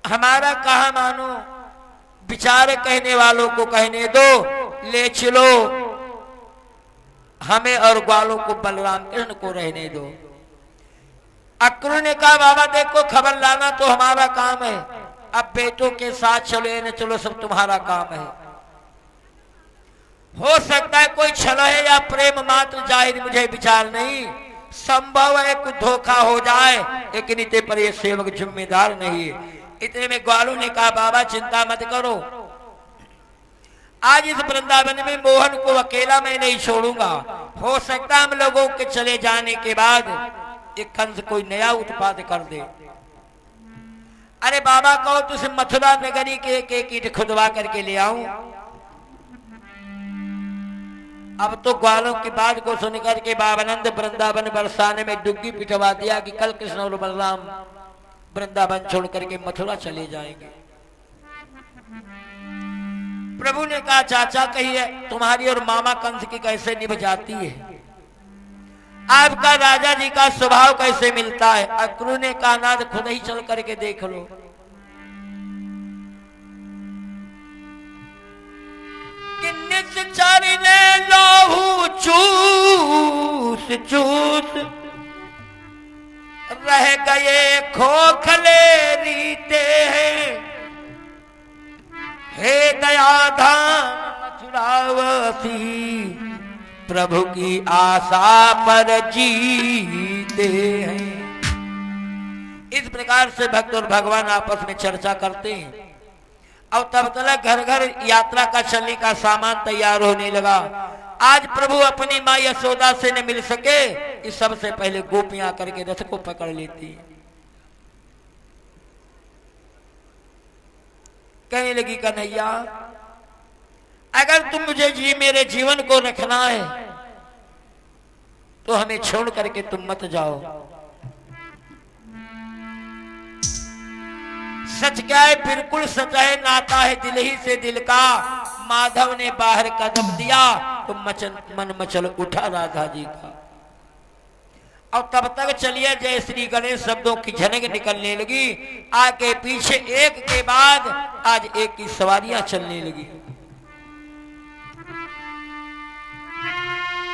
हमारा कहा मानो, विचार कहने वालों को कहने दो, ले चलो हमें और ग्वालों को बलराम कृष्ण को रहने दो। अक्रूर ने कहा बाबा देखो खबर लाना तो हमारा काम है, अब बेटों के साथ चलो या न चलो सब तुम्हारा काम है। हो सकता है कोई छल है या प्रेम मात्र, जाहिर मुझे विचार नहीं, संभव है कुछ धोखा हो जाए, लेकिन इतने पर ये सेवक जिम्मेदार नहीं है। इतने में ग्वालों ने कहा बाबा चिंता मत करो, आज इस वृंदावन में मोहन को अकेला मैं नहीं छोड़ूंगा। हो सकता हम लोगों के चले जाने के बाद एक कंस कोई नया उत्पाद कर दे। अरे बाबा कहो तो उसे मथुरा नगरी के एक ईंट खुदवा करके ले आऊं। अब तो ग्वालों की बात को सुनकर के बाबानंद वृंदावन बरसाने में डुग्गी पिटवा दिया कि कल कृष्ण और बलराम वृंदावन छोड़ करके मथुरा चले जाएंगे। प्रभु ने कहा चाचा कहिए तुम्हारी और मामा कंस की कैसे निभ जाती है, आपका राजा जी का स्वभाव कैसे मिलता है। अक्रूर ने कहा नाथ खुद ही चल करके देख लो। चरने लोहू चूस चूस रह गए खोखले रीते हैं, हे दयाधाम मथुरावासी प्रभु की आशा पर जीते हैं। इस प्रकार से भक्त और भगवान आपस में चर्चा करते हैं। अब तब तक घर घर यात्रा का चलने का सामान तैयार होने लगा। आज प्रभु अपनी माँ यशोदा से न मिल सके, इस सबसे पहले गोपियां करके रथ को पकड़ लेती। कहने लगी कन्हैया अगर तुम मुझे मेरे जीवन को रखना है तो हमें छोड़ करके तुम मत जाओ। सच क्या है, बिल्कुल सच है, नाता है दिल ही से दिल का। माधव ने बाहर कदम दिया तो मन मचल उठा राधा जी का। और तब तक चलिए जय श्री गणेश शब्दों की झनक निकलने लगी। आगे पीछे एक के बाद आज एक की सवारियां चलने लगी।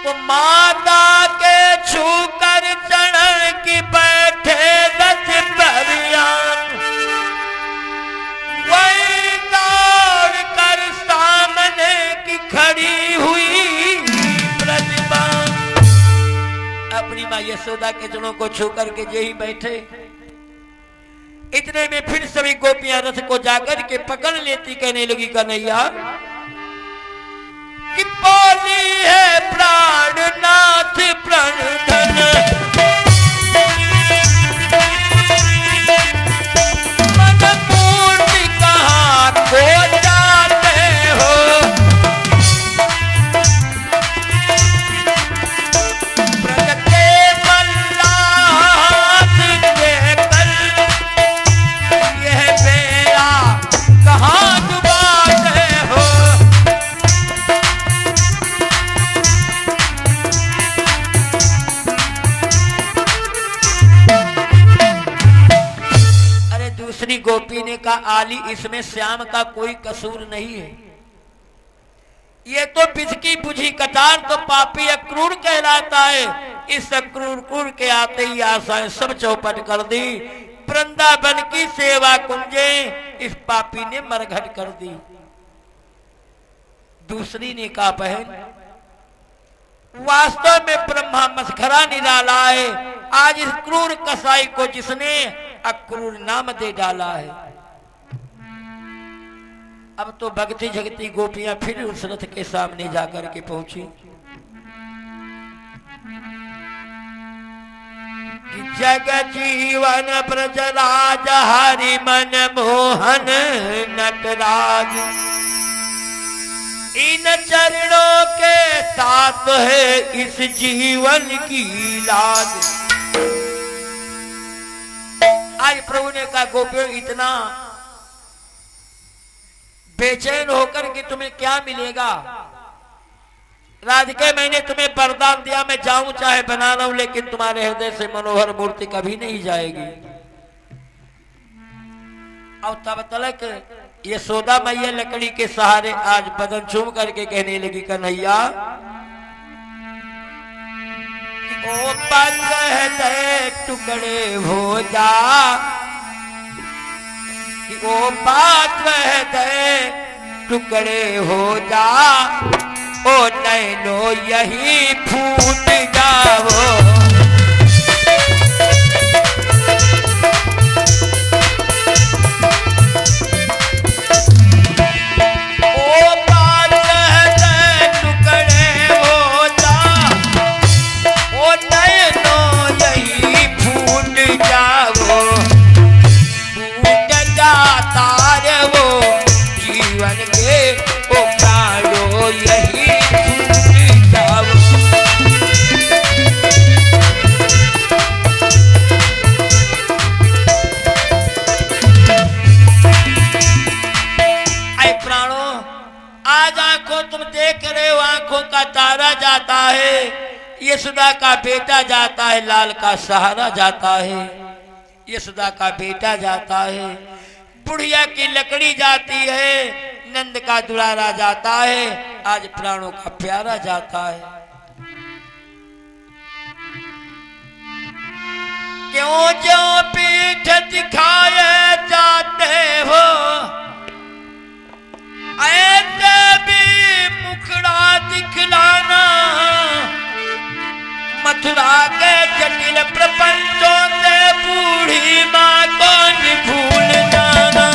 तो माता के छूकर चढ़ की बैठे रथ बरियान, वही दौड़ कर सामने की खड़ी हुई प्रतिभा। अपनी माँ यशोदा के चरणों को छू करके यही बैठे। इतने में फिर सभी गोपियां रथ को जाकर के पकड़ लेती। कहने लगी कन्हैया कि बोली है प्राणनाथ प्रणधन, मन मूर्ति कहाँ खो जाते हो, ब्रज के मल्लास के कल यह बेड़ा कहाँ डुबाते हो। दूसरी गोपी ने कहा आली इसमें श्याम का कोई कसूर नहीं है, ये तो बिजकी बुझी कटार तो पापी अक्रूर कहलाता है। इस अक्रूर के आते ही आशाएं सब चौपट कर दी। वृंदावन की सेवा कुंजे इस पापी ने मरघट कर दी। दूसरी ने कहा बहन वास्तव में ब्रह्मा मस्खरा निराला है। आज इस क्रूर कसाई को जिसने अक्रूर नाम दे डाला है। अब तो भक्ति जगती गोपियां फिर उस रथ के सामने जाकर के पहुंची कि जग जीवन ब्रजराज हरि मन मोहन नटराज, इन चरणों के साथ है इस जीवन की लाज। आज प्रभु ने कहा गोपियों इतना बेचैन होकर कि तुम्हें क्या मिलेगा। राधिके मैंने तुम्हें वरदान दिया मैं जाऊं चाहे बना रहा हूं, लेकिन तुम्हारे हृदय से मनोहर मूर्ति कभी नहीं जाएगी। और तब तलक यशोदा मैया लकड़ी के सहारे आज बदन चूम करके कहने लगी, कन्हैया ओ पग दे टुकड़े हो जा, ओ बात दे टुकड़े हो जा, ओ नैनो यही फूट जाओ। यशोदा का बेटा जाता है, लाल का सहारा जाता है, यशोदा का बेटा जाता है, बुढ़िया की लकड़ी जाती है, नंद का दुलारा जाता है, आज प्राणों का प्यारा जाता है। क्यों जो पीठ दिखाए जाते हो, ऐसे भी मुखड़ा दिखलाना, मथुरा के जटिल प्रपंचों से बूढ़ी माँ को भूल जाना।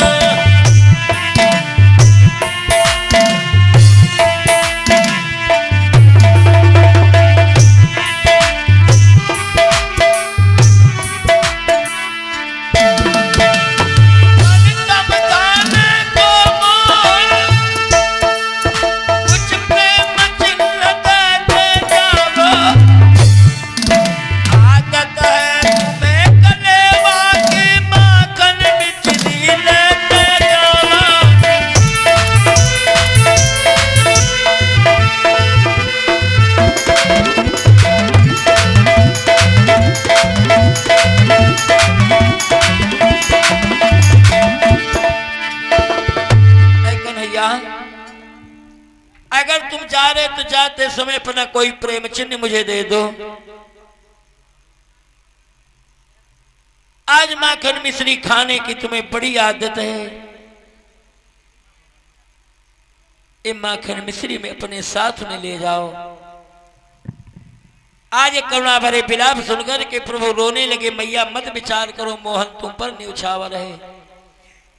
अगर तुम जा रहे तो जाते समय अपना कोई प्रेम चिन्ह मुझे दे दो। आज माखन मिश्री खाने की तुम्हें बड़ी आदत है, ये माखन मिश्री में अपने साथ में ले जाओ। आज एक करुणा भरे विलाप सुनकर के प्रभु रोने लगे, मैया मत विचार करो, मोहन तुम पर न्यौछावर है,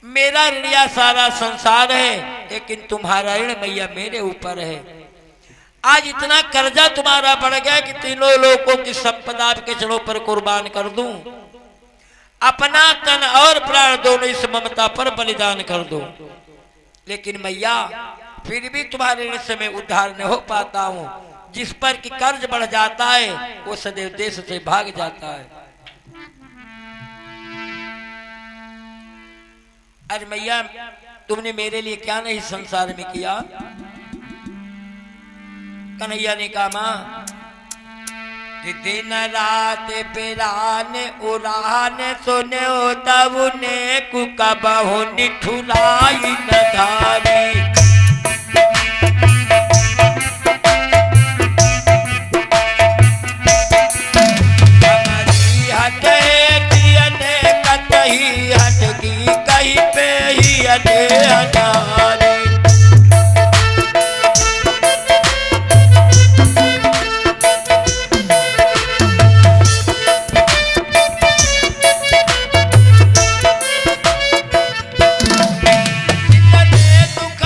मेरा ऋणिया सारा संसार है, लेकिन तुम्हारा ऋण मैया मेरे ऊपर है। आज इतना कर्जा तुम्हारा बढ़ गया कि तीनों लोगों की संपदा के चरणों पर कुर्बान कर दूं, अपना तन और प्राण दोनों इस ममता पर बलिदान कर दूं, लेकिन मैया फिर भी तुम्हारे ऋण से मैं उद्धार न हो पाता हूं। जिस पर कि कर्ज बढ़ जाता है वो सदैव देश से भाग जाता है। अरे मैया तुमने मेरे लिए क्या नहीं संसार में किया। कन्हैया ने कहा, मां दिन रात पिरान उड़ान सुने तब ने कुका बहु निठुराई न धारी। कहीं पे ही अनारी दुख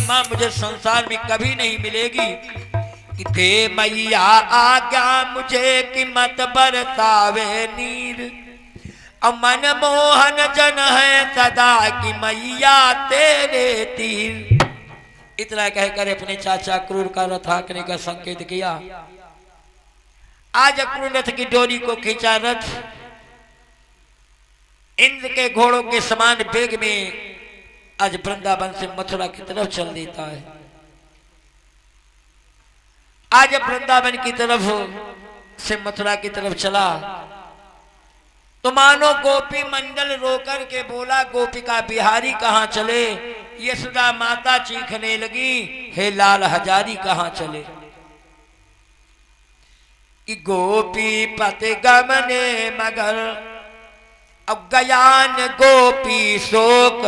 मां मुझे संसार में कभी नहीं मिलेगी कि दे मैया आज्ञा मुझे कि मत बरसावे नीर। मन मोहन जन है सदा की मैया तेरे तीर। इतना कहकर अपने चाचा क्रूर का रथ हाँकने का संकेत किया। आज क्रूर रथ की डोरी को खींचा रथ इंद्र के घोड़ों के समान वेग में आज वृंदावन से मथुरा की तरफ चल देता है। आज वृंदावन की तरफ से मथुरा की तरफ चला तो मानो गोपी मंडल रोकर के बोला, गोपिका बिहारी कहां चले। यशोदा माता चीखने लगी, हे लाल हजारी कहां चले। कि गोपी पति गमने मगर अब गयान गोपी शोक।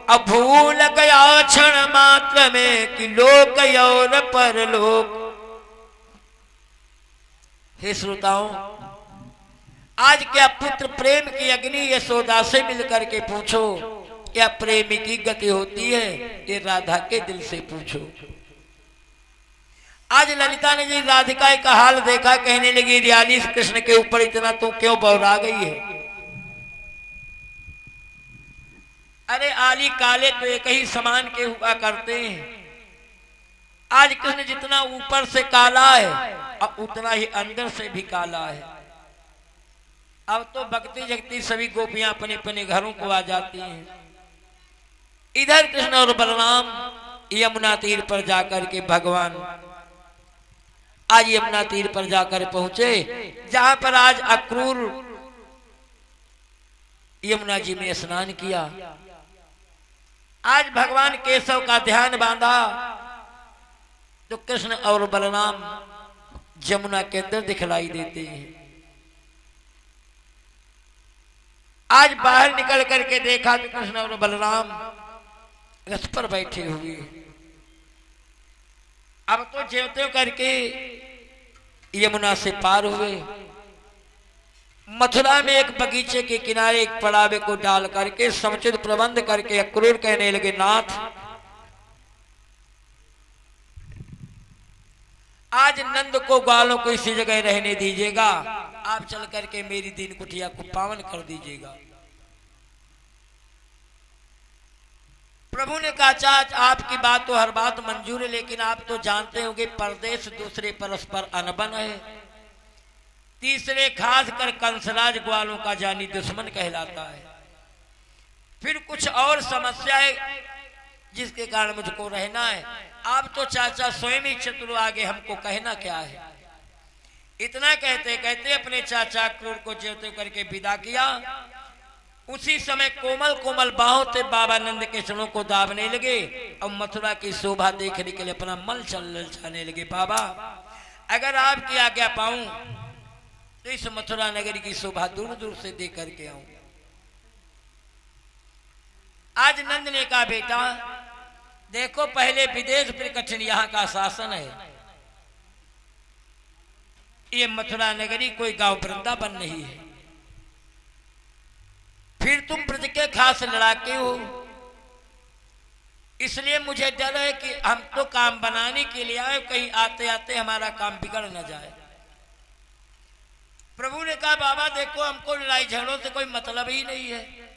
अब भूल गया क्षण मात्र में कि लोक और परलोक। हे श्रोताओं, आज क्या पुत्र प्रेम की अग्नि यशोदा से मिलकर के पूछो, क्या प्रेम की गति होती है, ये राधा के दिल से पूछो। आज ललिता ने जी राधिका का हाल देखा, कहने लगी रियाली कृष्ण के ऊपर इतना तू क्यों बौरा गई है। अरे आली काले तो एक ही समान के हुआ करते हैं। आज कृष्ण जितना ऊपर से काला है अब उतना ही अंदर से भी काला है। अब तो भक्ति जगती सभी गोपियां अपने अपने घरों को आ जाती हैं। इधर कृष्ण और बलराम यमुना तीर पर जाकर के भगवान आज यमुना तीर पर जाकर पहुंचे, जहां पर आज अक्रूर यमुना जी में स्नान किया। आज भगवान केशव का ध्यान बांधा तो कृष्ण और बलराम यमुना के अंदर दिखलाई देते हैं। आज बाहर निकल करके देखा तो कृष्ण और बलराम रथ पर बैठे हुए। अब तो ज्यों करके यमुना से पार हुए। मथुरा में एक बगीचे के किनारे एक पड़ावे को डाल करके समुचित प्रबंध करके अक्रूर कहने लगे, नाथ आज नंद को ग्वालों को इसी जगह रहने दीजिएगा, आप चल करके मेरी दीन कुटिया को पावन कर दीजिएगा। प्रभु ने कहा, चाच आपकी बात तो हर बात मंजूर है, लेकिन आप तो जानते होंगे परदेश दूसरे परस्पर अनबन है। तीसरे खास कर कंसराज ग्वालों का जानी दुश्मन कहलाता है। फिर कुछ और समस्या है जिसके कारण मुझको रहना है। आप तो चाचा स्वयं ही चतुर, आगे हमको कहना क्या है। इतना कहते कहते अपने चाचा क्रूर को ज्योति करके विदा किया। उसी समय कोमल कोमल बाहों से बाबा नंद के चरणों को दाबने लगे और मथुरा की शोभा देखने के लिए अपना मल चलने लगे। बाबा अगर आपकी आज्ञा पाऊं तो इस मथुरा नगरी की शोभा दूर दूर से देख करके आऊं। आज नंद ने कहा, बेटा देखो पहले विदेश फिर कठिन यहाँ का शासन है। ये मथुरा नगरी कोई गांव वृंदावन नहीं है। फिर तुम ब्रज के खास लड़ाके हो, इसलिए मुझे डर है कि हम तो काम बनाने के लिए आए, कहीं आते आते हमारा काम बिगड़ न जाए। प्रभु ने कहा, बाबा देखो हमको लड़ाई झगड़ों से कोई मतलब ही नहीं है।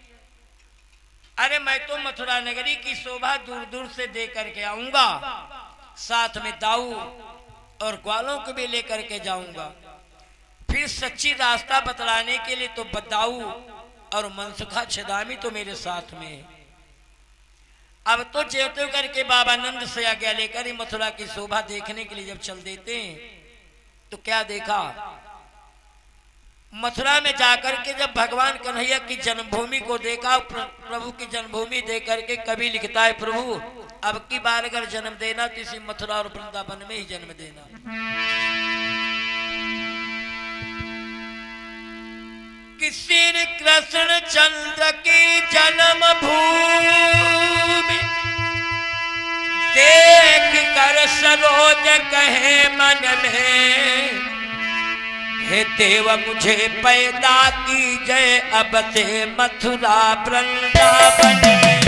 अरे मैं तो मथुरा नगरी की शोभा दूर दूर से देख करके आऊंगा, साथ में दाऊ और ग्वालों को भी लेकर के जाऊंगा। फिर सच्ची रास्ता बतलाने के लिए तो दाऊ और मनसुखा छदामी तो मेरे साथ में है। अब तो ज्योति करके बाबा नंद से आज्ञा लेकर ही मथुरा की शोभा देखने के लिए जब चल देते हैं तो क्या देखा, मथुरा में जाकर के जब भगवान कन्हैया की जन्मभूमि को देखा, प्रभु की जन्मभूमि देख करके कवि लिखता है, प्रभु अब की बार अगर जन्म देना तो इसी मथुरा और वृंदावन में ही जन्म देना। कि श्री कृष्ण चंद्र की जन्मभूमि देख कर सरोज कहे मन में, हे देव मुझे पैदा कीजिए अब से मथुरा वृंदावन में।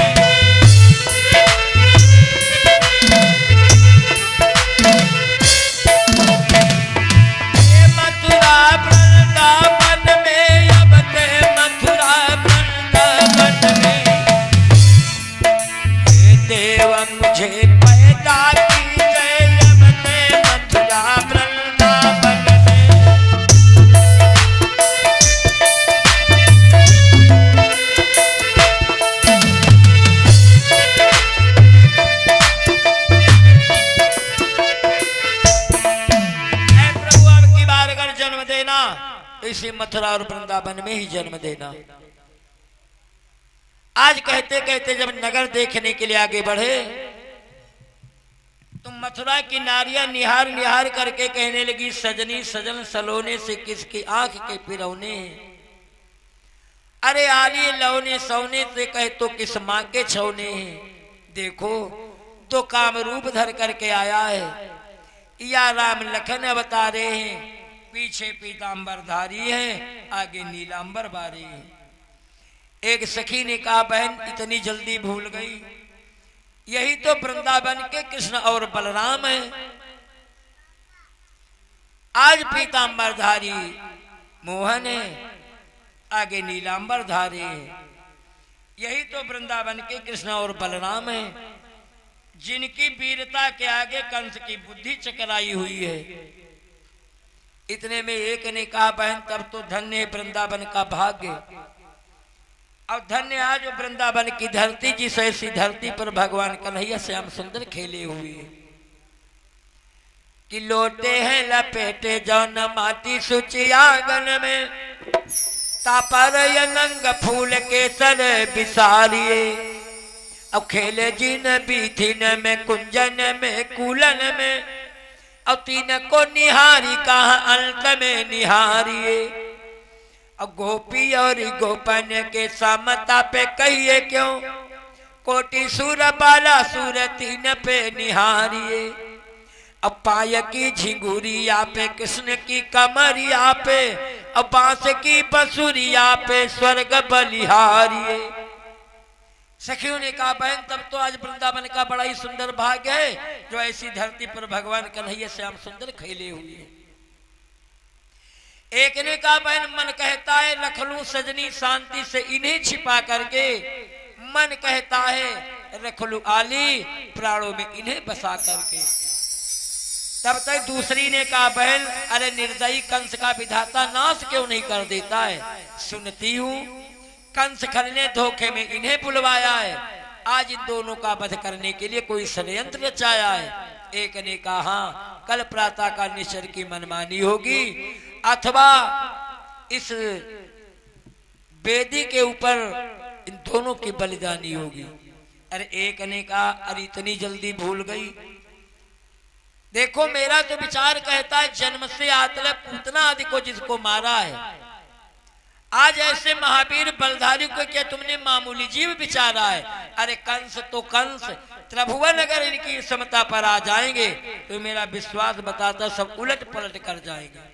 मथुरा और वृंदावन में ही जन्म देना। आज कहते कहते जब नगर देखने के लिए आगे बढ़े तो मथुरा की नारियां निहार निहार करके कहने लगी, सजनी सजन सलोने से किसकी आंख के पिरौने हैं। अरे आली लौने सौने से कहे तो किस माँ के छौने हैं। देखो तो काम रूप धर करके आया है, या राम लखन अवतारे हैं, पीछे पीतांबर धारी हैं, आगे नीलांबर बारे हैं। एक सखी ने कहा, बहन इतनी जल्दी भूल गई, यही तो वृंदावन के कृष्ण और बलराम हैं। आज पीतांबर धारी मोहन है, आगे नीलांबर धारी है। यही तो वृंदावन के कृष्ण और बलराम हैं, जिनकी वीरता के आगे कंस की बुद्धि चकराई हुई है। इतने में एक ने कहा, बहन तब तो धन्य है वृंदावन का भाग्य। अब धन्य आज वृंदावन की धरती, जिस ऐसी धरती पर भगवान कन्हैया श्याम सुंदर खेले हुए हैं कि लोटे हैं लपेटे जौन माटी सुचि आंगन में, तापर नंग फूल के सर बिसारिए। अब खेले जिन बीथिन में कुंजन में कूलन में, अब तीन को निहारी कहा अंत में निहारिए। अब गोपी और गोपन के समता पे कहिए क्यों, कोटि सुर बाला सुर तीन पे निहारिए। अब पाय की झिंगुरिया पे कृष्ण की कमरिया पे, अब बांस की बंसुरिया पे स्वर्ग बलिहारिए। सखियों ने कहा, बहन तब तो आज वृंदावन का बड़ा ही सुंदर भाग्य है जो ऐसी धरती पर भगवान कन्हैया श्याम सुंदर खेले हुए हैं। एक ने कहा, बहन मन कहता है रख लूं सजनी शांति से इन्हें छिपा करके, मन कहता है रख लूं आली प्राणों में इन्हें बसा करके। तब तक दूसरी ने कहा, बहन अरे निर्दयी कंस का विधाता नाश क्यों नहीं कर देता है। सुनती हूं कंस खल ने धोखे में इन्हें बुलवाया है, आज इन दोनों का वध करने के लिए कोई षड्यंत्र रचाया है। एक ने कहा, हाँ कल प्रातः काल निश्चर की मनमानी होगी, अथवा इस वेदी के ऊपर इन दोनों की बलिदानी होगी। अरे एक ने कहा, अरे इतनी जल्दी भूल गई। देखो मेरा तो विचार कहता है जन्म से आतल पूतना आदि को जिसको मारा है, आज ऐसे महावीर बलधारी को क्या तुमने मामूली जीव विचारा है। अरे कंस तो कंस, त्रिभुवन अगर इनकी समता पर आ जाएंगे तो मेरा विश्वास बताता सब उलट पलट कर जाएंगे।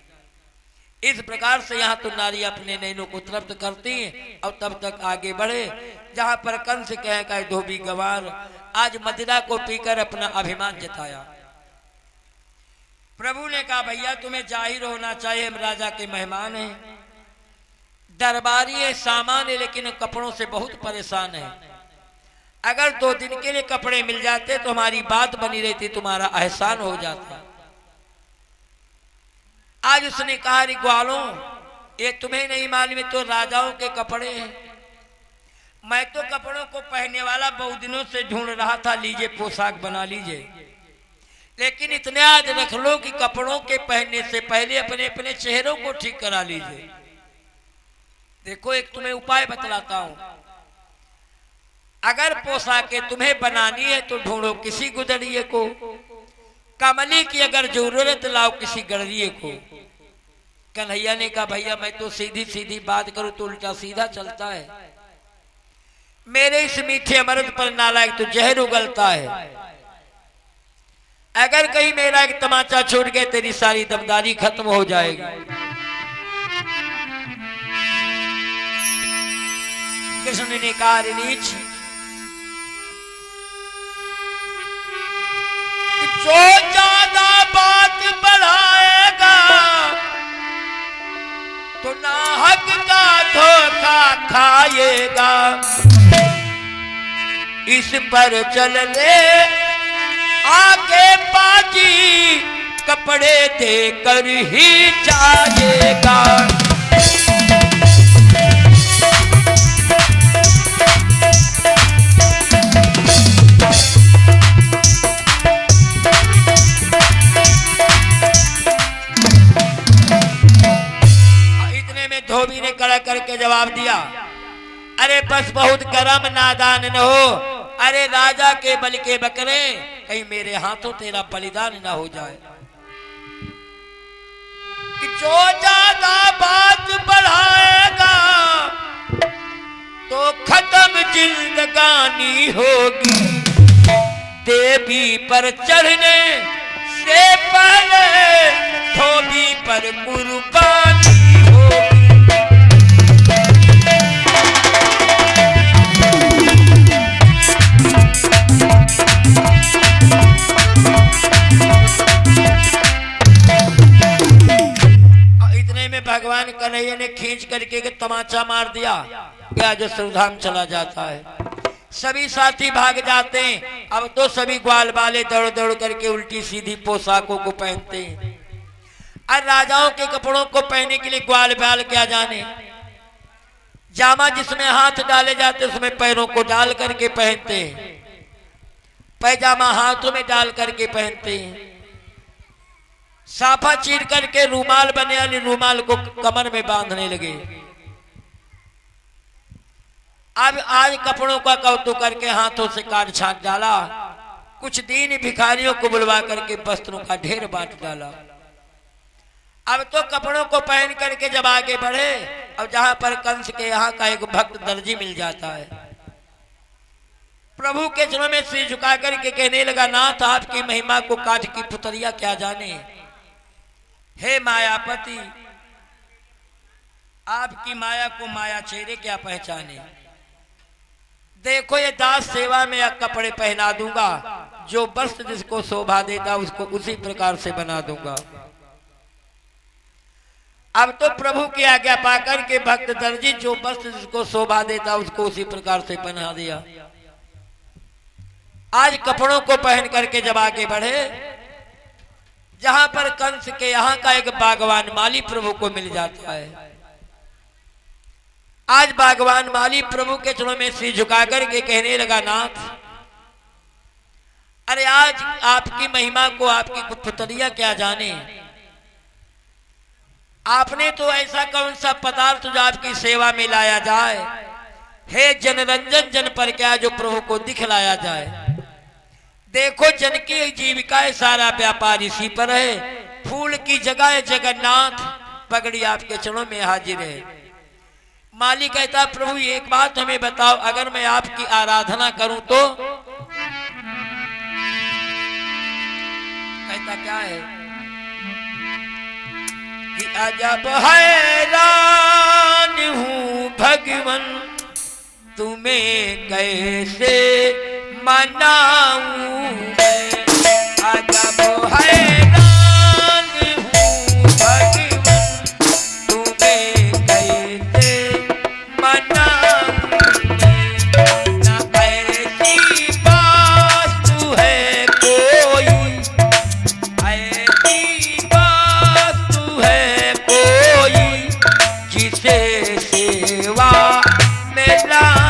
इस प्रकार से यहाँ तो नारी अपने नैनों को तृप्त करती हैं और तब तक आगे बढ़े जहां पर कंस कह का धोबी गवार आज मदिरा को पीकर अपना अभिमान जताया। प्रभु ने कहा, भैया तुम्हें जाहिर होना चाहिए, हम राजा के मेहमान हैं, दरबारी है, सामान है, लेकिन कपड़ों से बहुत परेशान है। अगर 2 दिन के लिए कपड़े मिल जाते तो हमारी बात बनी रहती, तुम्हारा एहसान हो जाता। आज उसने कहा, रे ग्वालों ये तुम्हें नहीं मालूम है तो राजाओं के कपड़े हैं, मैं तो कपड़ों को पहनने वाला बहुत दिनों से ढूंढ रहा था, लीजिए पोशाक बना लीजिए। लेकिन इतने याद रख लो कि कपड़ों के पहनने से पहले अपने अपने चेहरों को ठीक करा लीजिए। देखो एक तुम्हें उपाय बतलाता हूं, अगर पोशाकें तुम्हें बनानी है तो ढूंढो किसी गुदड़िए को, कमली की अगर जरूरत लाओ किसी गड़रिए को। कन्हैया ने कहा, भैया मैं तो सीधी सीधी बात करूं तो उल्टा सीधा चलता है, मेरे इस मीठे अमृत पर नालायक तो जहर उगलता है। अगर कहीं मेरा एक तमाचा छूट गया तेरी सारी दमदारी खत्म हो जाएगी। कृष्ण ने कहा, नीच जो ज्यादा बात बढ़ाएगा तो नाहक का धोखा खाएगा, इस पर चल ले आगे बाजी कपड़े देकर ही जाएगा। अरे बस बहुत गरम नादान न हो, अरे राजा के बल के बकरे कहीं मेरे हाथों तेरा बलिदान ना हो जाए। कि जो ज्यादा बात बढ़ाएगा तो खत्म जिंदगानी होगी, देवी पर चढ़ने से पहले धोबी पर कुर्बानी होगी। इतने में भगवान कन्हैया ने खींच करके तमाचा मार दिया, क्या जो सुधाम चला जाता है। सभी साथी भाग जाते हैं। अब तो सभी ग्वाल वाले दौड़ दौड़ करके उल्टी सीधी पोशाकों को पहनते हैं। और राजाओं के कपड़ों को पहनने के लिए ग्वाल बाल क्या जाने, जामा जिसमें हाथ डाले जाते उसमें पैरों को डाल करके पहनते हैं, पैजामा हाथों में डाल करके पहनते हैं, साफा चीर करके रूमाल बने वाले रूमाल को कमर में बांधने लगे। अब आज कपड़ों का कौतुक करके हाथों से काट छाट डाला, कुछ दीन भिखारियों को बुलवा करके वस्त्रों का ढेर बांट डाला। अब तो कपड़ों को पहन करके जब आगे बढ़े, अब जहां पर कंस के यहाँ का एक भक्त दर्जी मिल जाता है, प्रभु के चरणों में सिर झुका करके कहने लगा, नाथ आपकी महिमा को काठ की पुतलिया क्या जाने, हे मायापति आपकी माया को माया चेहरे क्या पहचाने। देखो ये दास सेवा में कपड़े पहना दूंगा, जो वस्त्र जिसको शोभा देता उसको उसी प्रकार से बना दूंगा। अब तो प्रभु की आज्ञा पाकर के भक्त दर्जी जो वस्त्र जिसको शोभा देता उसको उसी प्रकार से बना दिया। आज कपड़ों को पहन करके जब आगे बढ़े, जहां पर कंस के यहाँ का एक बागवान माली प्रभु को मिल जाता है। आज बागवान माली प्रभु के चरणों में सिर झुका करके कहने लगा, नाथ अरे आज आपकी महिमा को आपकी पुतलिया क्या जाने, आपने तो ऐसा कौन सा पदार्थ जो आपकी सेवा में लाया जाए, हे जनरंजन जन पर क्या जो प्रभु को दिखलाया जाए। देखो जन की जीविका सारा व्यापार इसी पर है, फूल की जगह जगन्नाथ पगड़ी आपके चरणों में हाजिर है। माली कहता, प्रभु एक बात हमें बताओ, अगर मैं आपकी आराधना करूं तो? कहता क्या है कि अजब हैरान हूं भगवन, तुम्हें कैसे मनाऊं मैं। अजब हैरान हूं भगवन, तुम्हें कैसे मनाऊं मैं। न ऐसी वास्तु है कोई, ऐसी वास्तु है कोई, जिसे सेवा में लाऊं।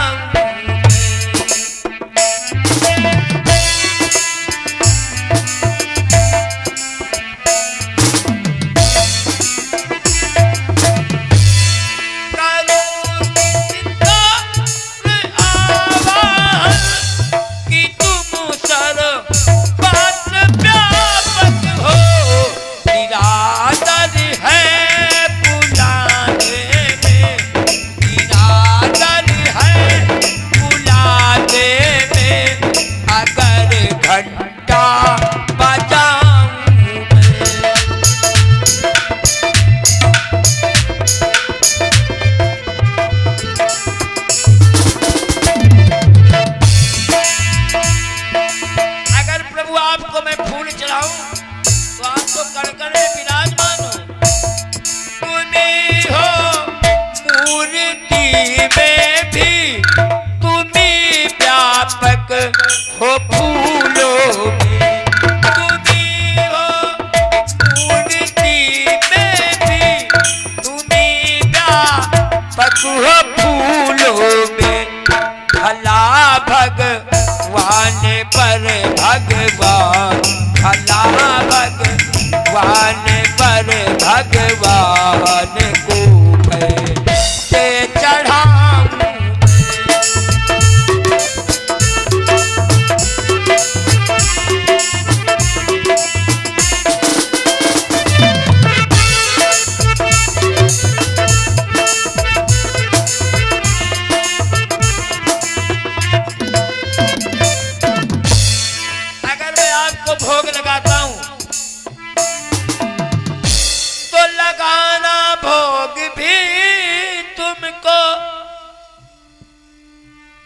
हो फूलों में तुम्ही हो, मूर्ति में भी तुम्ही व्यापक हो फूलों में। भला भगवान पर भगवान, भला भगवान पर भगवान को कैसे चढ़ाऊं।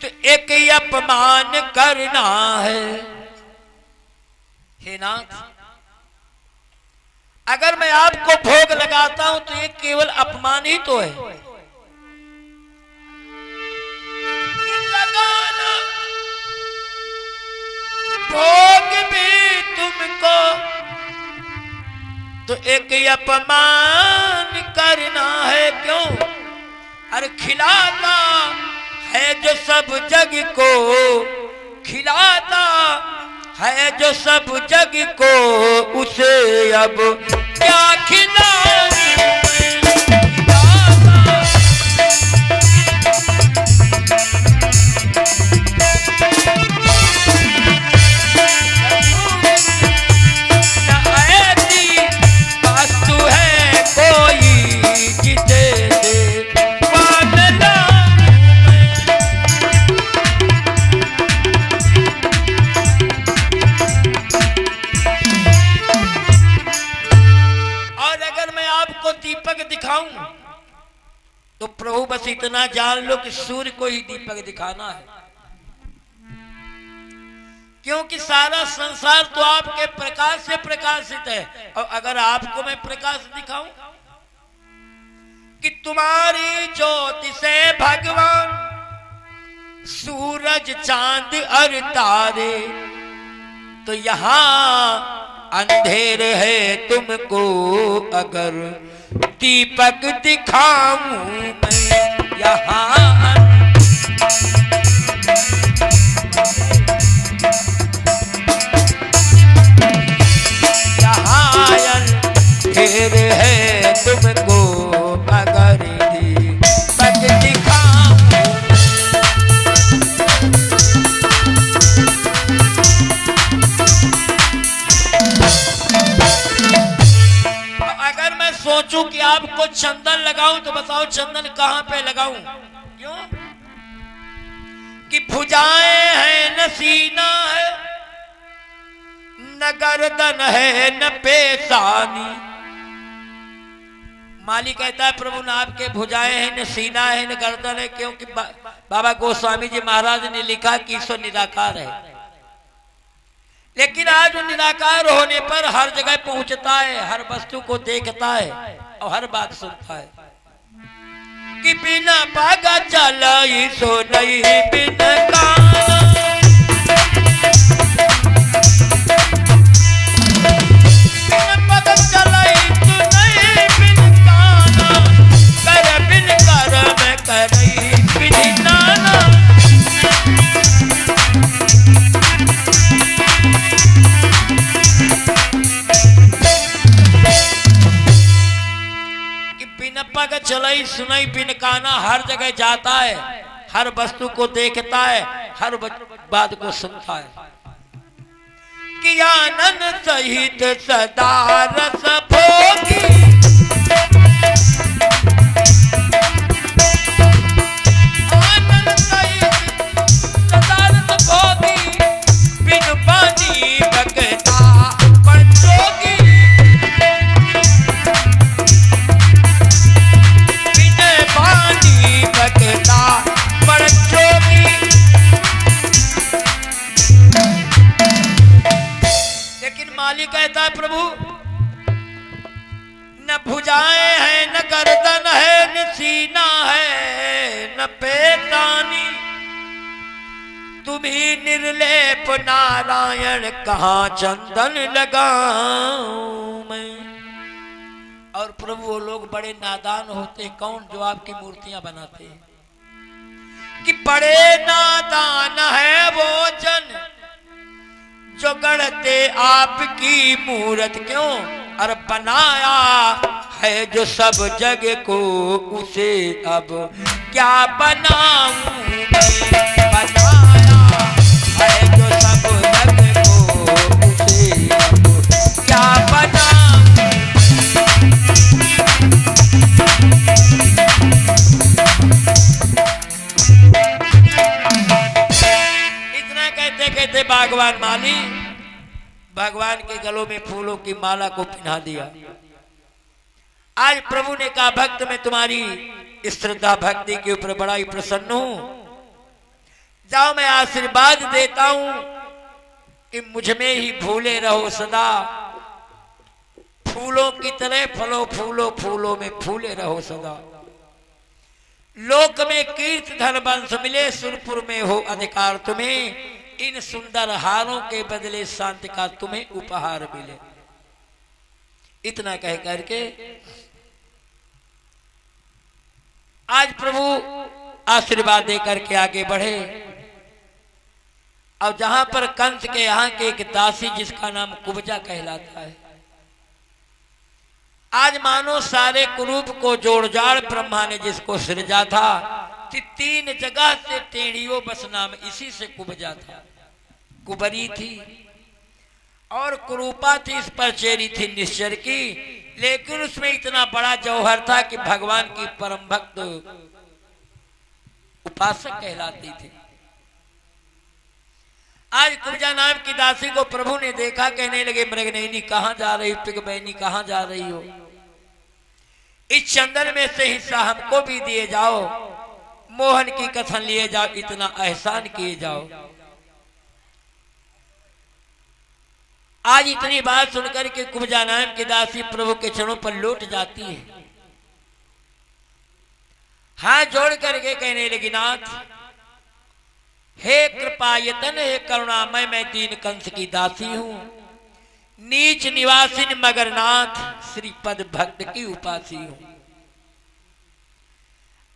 तो एक ही अपमान करना है। हे नाथ, अगर मैं आपको भोग लगाता हूं तो ये केवल अपमान ही तो है। लगाना भोग भी तुमको तो एक ही अपमान करना है। क्यों? अरे खिलाता है जो सब जग को, खिलाता है जो सब जग को, उसे अब क्या खिलाऊं तो प्रभु बस इतना जान लो कि सूर्य को ही दीपक दिखाना है, क्योंकि सारा संसार तो आपके प्रकाश से प्रकाशित है। और अगर आपको मैं प्रकाश दिखाऊं कि तुम्हारी ज्योति से भगवान सूरज चांद और तारे, तो यहां अंधेर है तुमको अगर दीपक दिखाऊं मैं यहाँ। यहाँ अंधेर है तुमको अगर दीपक दिखाऊं। अगर मैं सोचूं कि आपको चंदन लगाऊं तो बताओ चंदन कहां पे लगाऊं? क्यों? कि भुजाएं हैं न सीना है, न गर्दन है न पेशानी। माली कहता है प्रभु न आपके भुजाएं हैं न सीना है न गर्दन है, क्योंकि बाबा गोस्वामी जी महाराज ने लिखा कि ईश्वर निराकार है। लेकिन आज निराकार होने पर हर जगह पहुंचता है, हर वस्तु को देखता है और हर बात सुनता है। कि बिना पागा चलाई सो नहीं बिना काना, बिना पागा चलाई तो नहीं बिन काना, कर बिन कर मैं करई बिन नाना। बिन पग चलाई सुनाई बिन काना, हर जगह जाता है, हर वस्तु को देखता है, हर बात को सुनता है। कि आनंद सहित सदा रस भोगी, आनंद सहित सदा रस भोगी, बिन पानी बगता पंचोगी। लेकिन मालिक कहता है प्रभु न भुजाएं हैं न गर्दन है न सीना है न पेशानी, तुम्ही निर्लेप नारायण कहां चंदन लगाऊं मैं। और प्रभु वो लोग बड़े नादान होते, कौन? जो आपकी मूर्तियां बनाते हैं। कि बड़े नादान है वो जन जो गढ़ते आपकी मूरत। क्यों? और बनाया है जो सब जग को, उसे अब क्या बनाऊं मैं। बनाया है जो सब जग को, उसे अब क्या बनाऊं। इतना कहते कहते भगवान माली भगवान के गलों में फूलों की माला को पहना दिया। आज प्रभु ने कहा भक्त मैं तुम्हारी श्रद्धा भक्ति के ऊपर बड़ा ही प्रसन्न हूं, जाओ मैं आशीर्वाद देता हूं कि मुझ में ही भूले रहो सदा, फूलों की तरह फलो फूलो फूलों में फूले रहो सदा। लोक में कीर्ति धन वंश मिले, सुरपुर में हो अधिकार तुम्हें, इन सुंदर हारों के बदले शांति का तुम्हें उपहार मिले। इतना कह करके आज प्रभु आशीर्वाद दे करके आगे बढ़े। और जहां पर कंस के यहां के एक दासी जिसका नाम कुब्जा कहलाता है, आज मानो सारे कुरूप को जोड़ जाड़ ब्रह्मा ने जिसको सृजा था, तीन जगह से टेढ़ियों बस नाम इसी से कुब्जा था। कुबरी थी और कुरूपा थी, इस पर चेरी थी निश्चर की, लेकिन उसमें इतना बड़ा जौहर था कि भगवान की परम भक्त उपासक कहलाती थी। आज कुब्जा नाम की दासी को प्रभु ने देखा, कहने लगे मृगनयनी कहां जा रही हो, पिगबैनी कहां जा रही हो, इस चंदन में से हिस्सा हमको भी दिए जाओ, मोहन की कथन लिए जाओ, इतना एहसान किए जाओ। आज इतनी बात सुनकर के कुब्जा नाम की दासी प्रभु के चरणों पर लौट जाती है, हाथ जोड़ करके कहने लगी नाथ हे कृपायतन, हे करुणामय, मैं दीन कंस की दासी हूं, नीच निवासिन मगर नाथ, श्रीपद भक्त की उपासी हूं।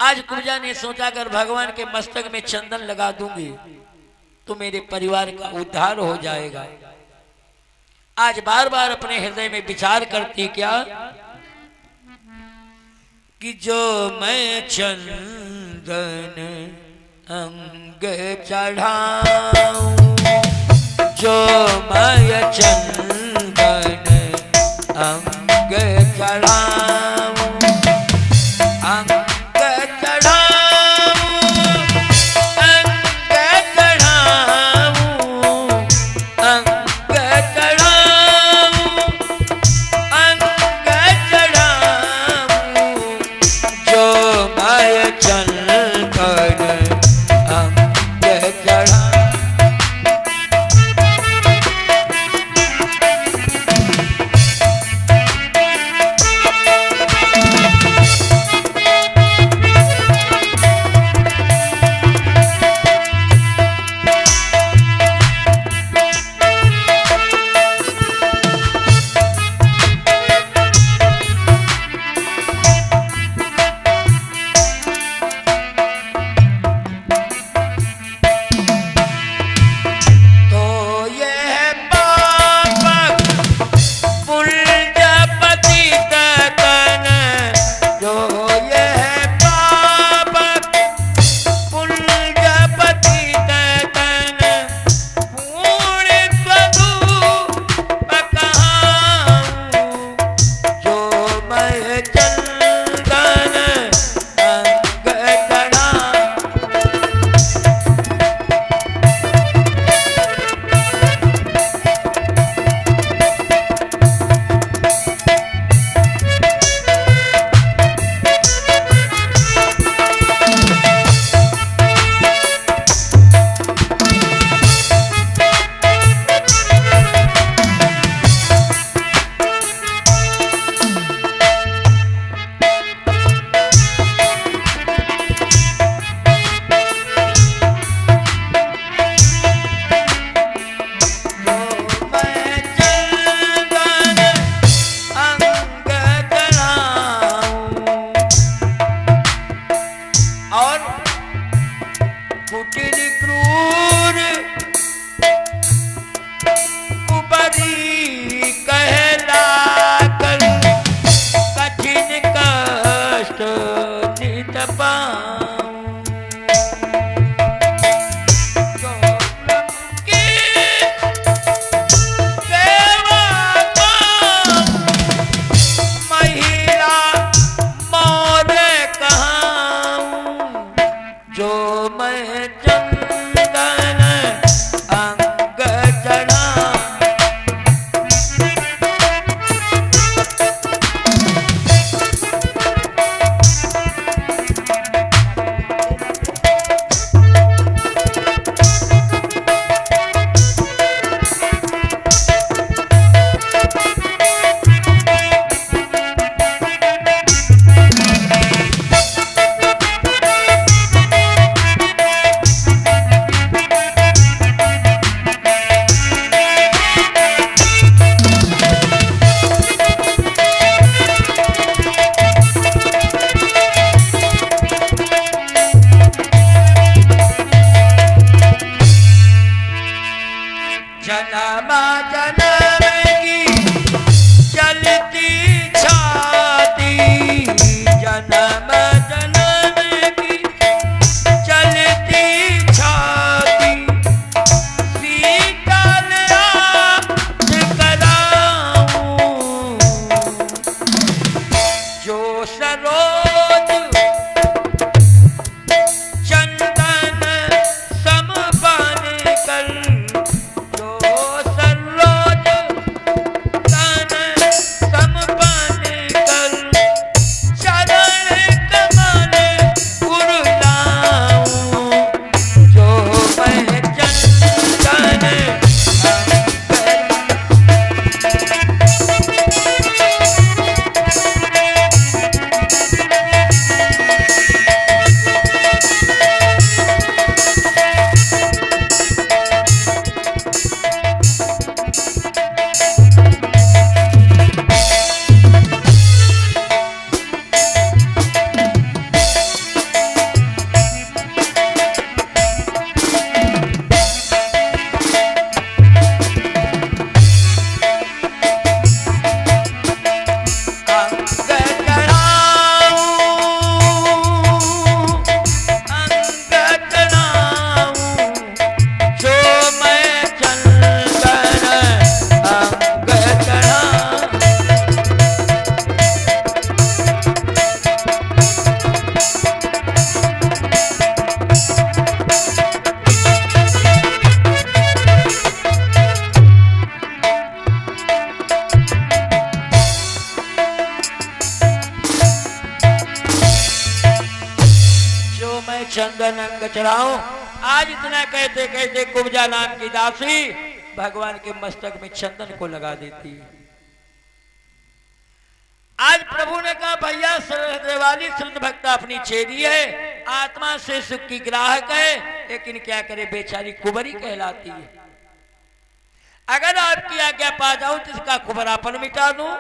आज कुब्जा ने सोचा अगर भगवान के मस्तक में चंदन लगा दूंगी तो मेरे परिवार का उद्धार हो जाएगा। आज बार बार अपने हृदय में विचार करती क्या कि जो मैं चंदन अंग चढ़ाऊं, जो मैं चंदन अंग चढ़ाऊं, अंग चढ़ाऊं, अंग चढ़ाऊं, अंग चढ़ाऊं, अंग चढ़ाऊं, जो मैं चंदन अंग चढ़ाऊं। जन्म जन्म की चलती छाती, जन्म जन्म की चलती छाती, शीतल आस कराऊं जो सरोज चंदन सम बन कर, जो सरोज तन सम बन कर, चरण कमल उरलाऊं जो मैं चंदन चंदन अंग चढ़ाऊं। आज इतना कहते कहते कुब्जा नाम की दासी भगवान के मस्तक में चंदन को लगा देती। आज प्रभु ने कहा भैया हृदय वाली शुद्ध भक्ता अपनी चेरी है, आत्मा से सुख की ग्राहक है, लेकिन क्या करे बेचारी कुबरी कहलाती है। अगर आपकी आज्ञा पा जाऊं तो इसका कुबरापन मिटा दूं।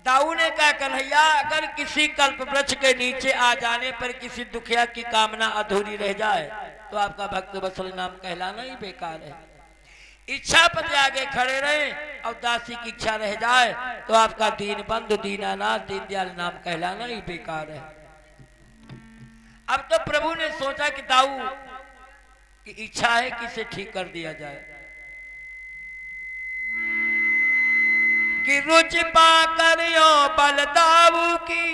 दाऊ ने कहा कन्हैया अगर किसी कल्प वृक्ष के नीचे आ जाने पर किसी दुखिया की कामना अधूरी रह जाए तो आपका भक्त वत्सल नाम कहलाना ही बेकार है। इच्छा पर आगे खड़े रहे और दासी की इच्छा रह जाए तो आपका दीन बंधु दीनानाथ दीनदयाल नाम कहलाना ही बेकार है। अब तो प्रभु ने सोचा कि दाऊ की इच्छा है कि इसे ठीक कर दिया जाए कि रुचि पा करियो बल दाऊ की,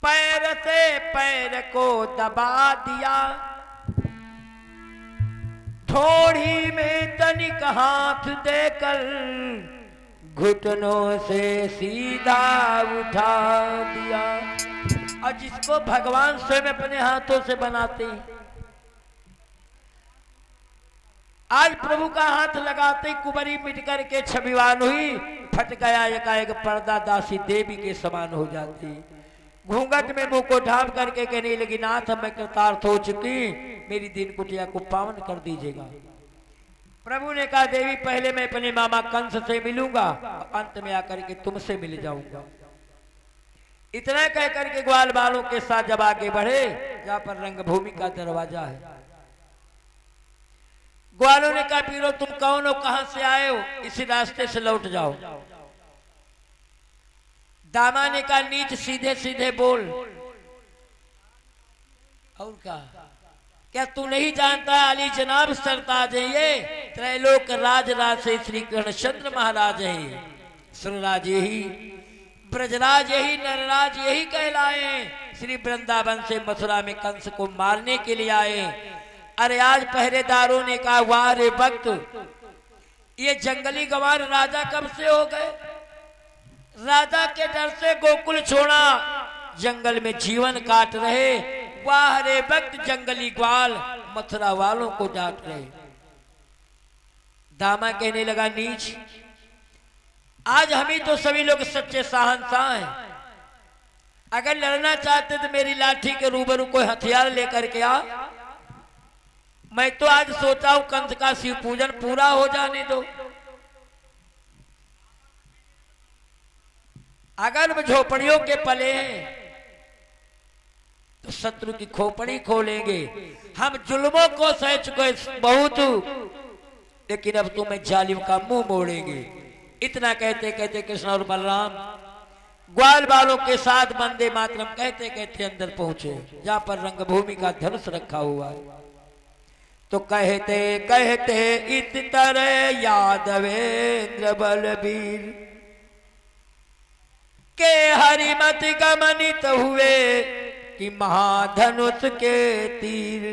पैर से पैर को दबा दिया, थोड़ी में तनिक हाथ देकर घुटनों से सीधा उठा दिया। और जिसको भगवान स्वयं अपने हाथों से बनाते हैं, आज प्रभु का हाथ लगाते कुबरी मिट करके छविवान हुई, फट गया एकाएक पर्दा, दासी देवी के समान हो जाती। घूंघट में मुंह को ढांप करके कहने लगी नाथ मैं कृतार्थ हो चुकी, मेरी दिन कुटिया को पावन कर दीजिएगा। प्रभु ने कहा देवी पहले मैं अपने मामा कंस से मिलूंगा, अंत में आकर के तुमसे मिल जाऊंगा। इतना कह करके ग्वाल बालों के साथ जब आगे बढ़े जहां पर रंगभूमि का दरवाजा है, ग्वालों ने कहा पीरो तुम कौन हो, कहां से आए हो, इसी रास्ते से लौट जाओ। दामा ने कहा नीच सीधे सीधे बोल। और क्या तू नहीं जानता अली जनाब सरताज है, ये त्रैलोक राज से श्री कृष्णचंद्र महाराज है। सुरराज यही, ब्रजराज यही, नरराज यही कहलाए। श्री वृंदावन से मथुरा में कंस को मारने के लिए आए। अरे आज पहरेदारों ने कहा वाह रे वक्त, ये जंगली गंवार राजा कब से हो गए। राजा के डर से गोकुल छोड़ा, जंगल में जीवन काट रहे। वाह रे वक्त जंगली ग्वाल मथुरा वालों को डांट रहे। दामा कहने लगा नीच, आज हम ही तो सभी लोग सच्चे शहंशाह हैं। अगर लड़ना चाहते तो मेरी लाठी के रूबरू कोई हथियार लेकर के आ। मैं तो आज सोचा हूं कंस का शिव पूजन पूरा हो जाने दो। अगर हम झोपड़ियों के पले हैं, तो शत्रु की खोपड़ी खोलेंगे। हम जुल्मों को सह चुके बहुत, लेकिन अब तुम्हें जालिम का मुंह मोड़ेंगे। इतना कहते कहते कृष्ण और बलराम ग्वाल बालों के साथ वंदे मातरम कहते कहते अंदर पहुंचे, जहां पर रंगभूमि का धनुष रखा हुआ है। तो कहते कहते इत तरह यादवेंद्र बलबीर के हरिमत गमनित हुए कि महाधनुष के तीर।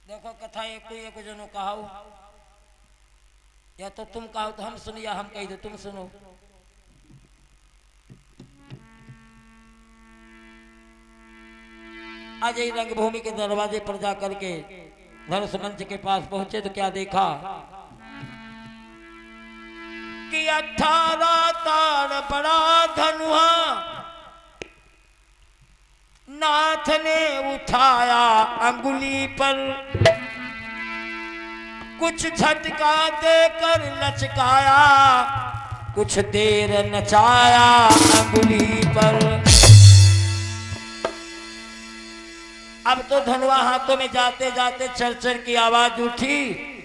देखो कथा एक जनो कहाओ, या तो तुम कहो तो हम सुनिए, हम कही तो तुम सुनो। आज ही रंगभूमि के दरवाजे पर जाकर के धनुष मंच के पास पहुंचे तो क्या देखा कि 18 तार बड़ा धनुहा नाथ ने उठाया अंगुली पर, कुछ झटका देकर लचकाया, कुछ देर नचाया अंगुली पर। अब तो धनुआ हाथों में जाते जाते चरचर की आवाज उठी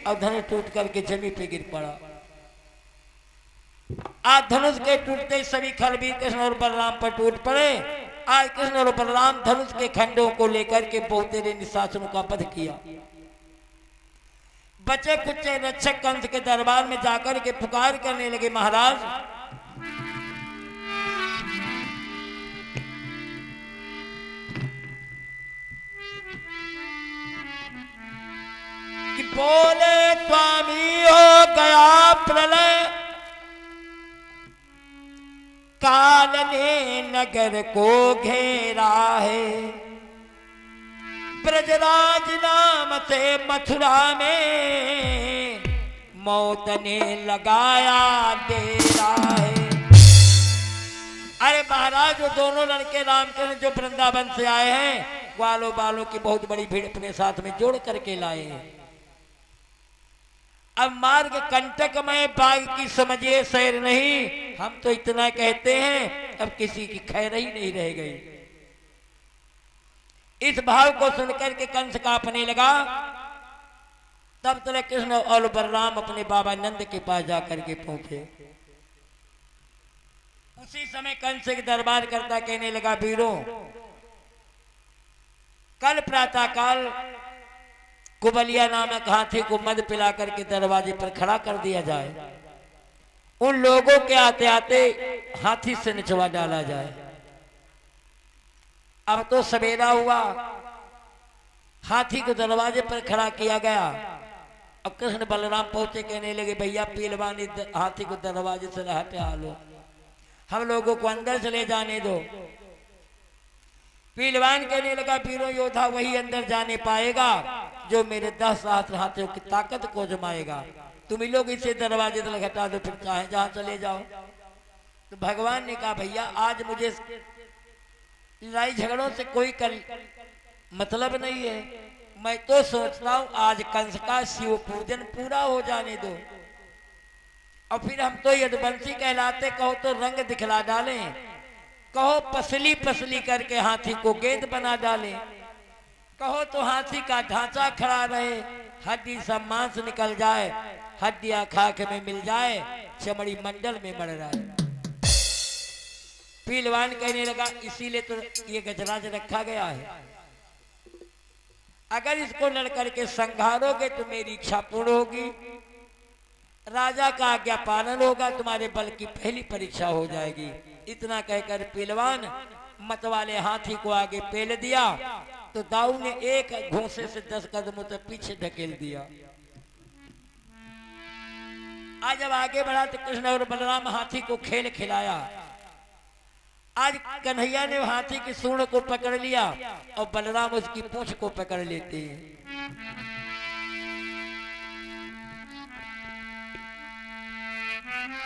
और धनुष टूट करके जमीन पे गिर पड़ा। आज धनुष के टूटते सभी खलबीर कृष्ण और बलराम पर टूट पड़े। आज कृष्ण और बलराम धनुष के खंडों को लेकर के बहुतेरे निशाचरों का वध किया। बचे कुचे रक्षक कंस के दरबार में जाकर के पुकार करने लगे, महाराज कि बोले स्वामी हो गया प्रलय, काल ने नगर को घेरा है, ब्रजराज नाम से मथुरा में मौत ने लगाया डेरा है। अरे महाराज वो दोनों लड़के रामकृष्ण जो वृंदावन से आए हैं, ग्वालों बालों की बहुत बड़ी भीड़ अपने साथ में जोड़ करके लाए हैं। अब मार्ग कंटक में बाघ की समझिए सैर नहीं, हम तो इतना कहते हैं अब किसी की खैर ही नहीं रह गई। इस भाव को सुनकर के कंस कांपने लगा। तब तक कृष्ण और बलराम अपने बाबा नंद के पास जाकर के पहुंचे। उसी समय कंस के दरबार करता कहने लगा, वीरों कल प्रातः काल कुबलिया नामक हाथी को मद पिला करके दरवाजे पर खड़ा कर दिया जाए, उन लोगों के आते आते हाथी से निचवा डाला जाए। अब तो सवेरा हुआ, हाथी को दरवाजे पर खड़ा किया गया। अब कृष्ण बलराम पहुंचे, कहने लगे, भैया पीलवानी हाथी को दरवाजे से हटा लो, हम लोगों को अंदर चले जाने दो। पीलवान कहने लगा, वीरों योद्धा वही अंदर जाने पाएगा जो मेरे 10 हाथियों की ताकत को जमाएगा। तुम लोग इसे दरवाजे तक हटा दो, फिर चाहे जहां चले जाओ। तो भगवान ने कहा, भैया आज मुझे लड़ाई झगड़ों से कोई मतलब नहीं है, मैं तो सोच रहा हूं आज कंस का शिव पूजन पूरा हो जाने दो, और फिर हम तो यदुवंशी कहलाते, कहो तो रंग दिखला डालें, कहो पसली पसली करके हाथी को गेंद बना डालें, कहो तो हाथी का ढांचा खड़ा रहे, हड्डी सब मांस निकल जाए, हड्डियां खाक में मिल जाए, चमड़ी मंडल में मर रहा है। पीलवान कहने लगा, इसीलिए तो ये गजराज रखा गया है, अगर इसको लड़ करके संघारोगे तो मेरी इच्छा पूर्ण होगी, राजा का आज्ञा पालन होगा, तुम्हारे बल की पहली परीक्षा हो जाएगी। इतना कहकर पीलवान मत वाले हाथी को आगे पेल दिया, तो दाऊ ने एक घोंसे से 10 कदमों तक पीछे ढकेल दिया। आज जब आगे बढ़ा तो कृष्ण और बलराम हाथी को खेल खिलाया। आज कन्हैया ने हाथी की सूंड को पकड़ लिया और बलराम उसकी पूंछ को पकड़ लेते हैं।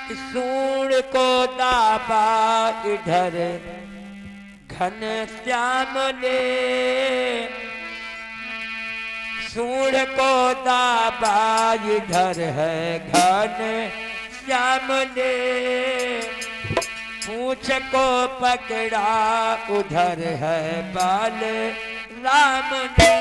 सूंड को दाबा इधर घन श्याम ने, सूंड को दाबा इधर है घन श्याम ने पूछ को पकड़ा, उधर है बाल राम ने।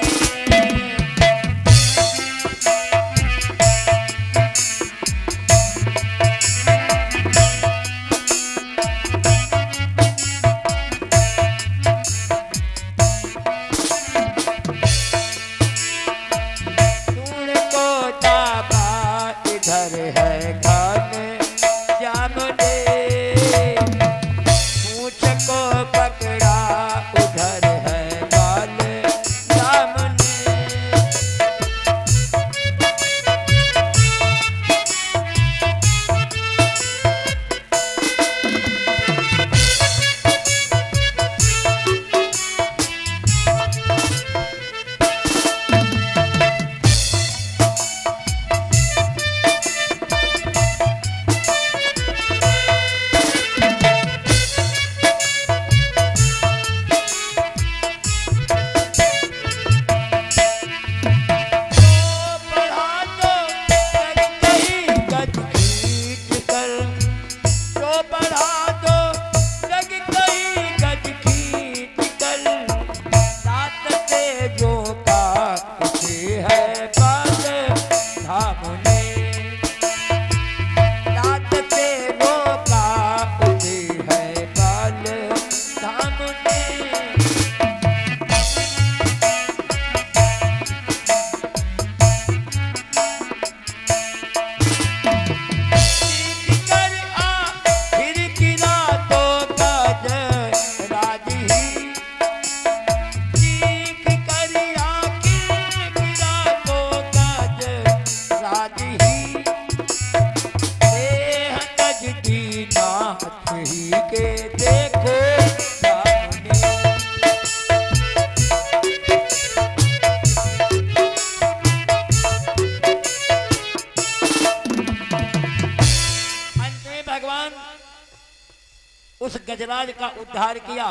उस गजराज का उद्धार किया।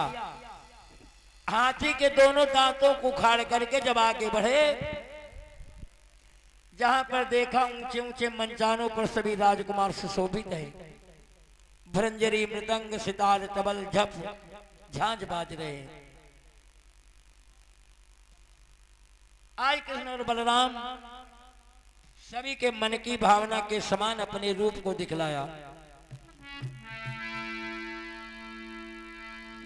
हाथी के दोनों दांतों को उखाड़ करके जब आगे बढ़े, जहां पर देखा ऊंचे ऊंचे मंचानों पर सभी राजकुमार सुशोभित है। भरंजरी, मृदंग, सितार, तबल, झप, झांझ बाज रहे। आज कृष्ण और बलराम सभी के मन की भावना के समान अपने रूप को दिखलाया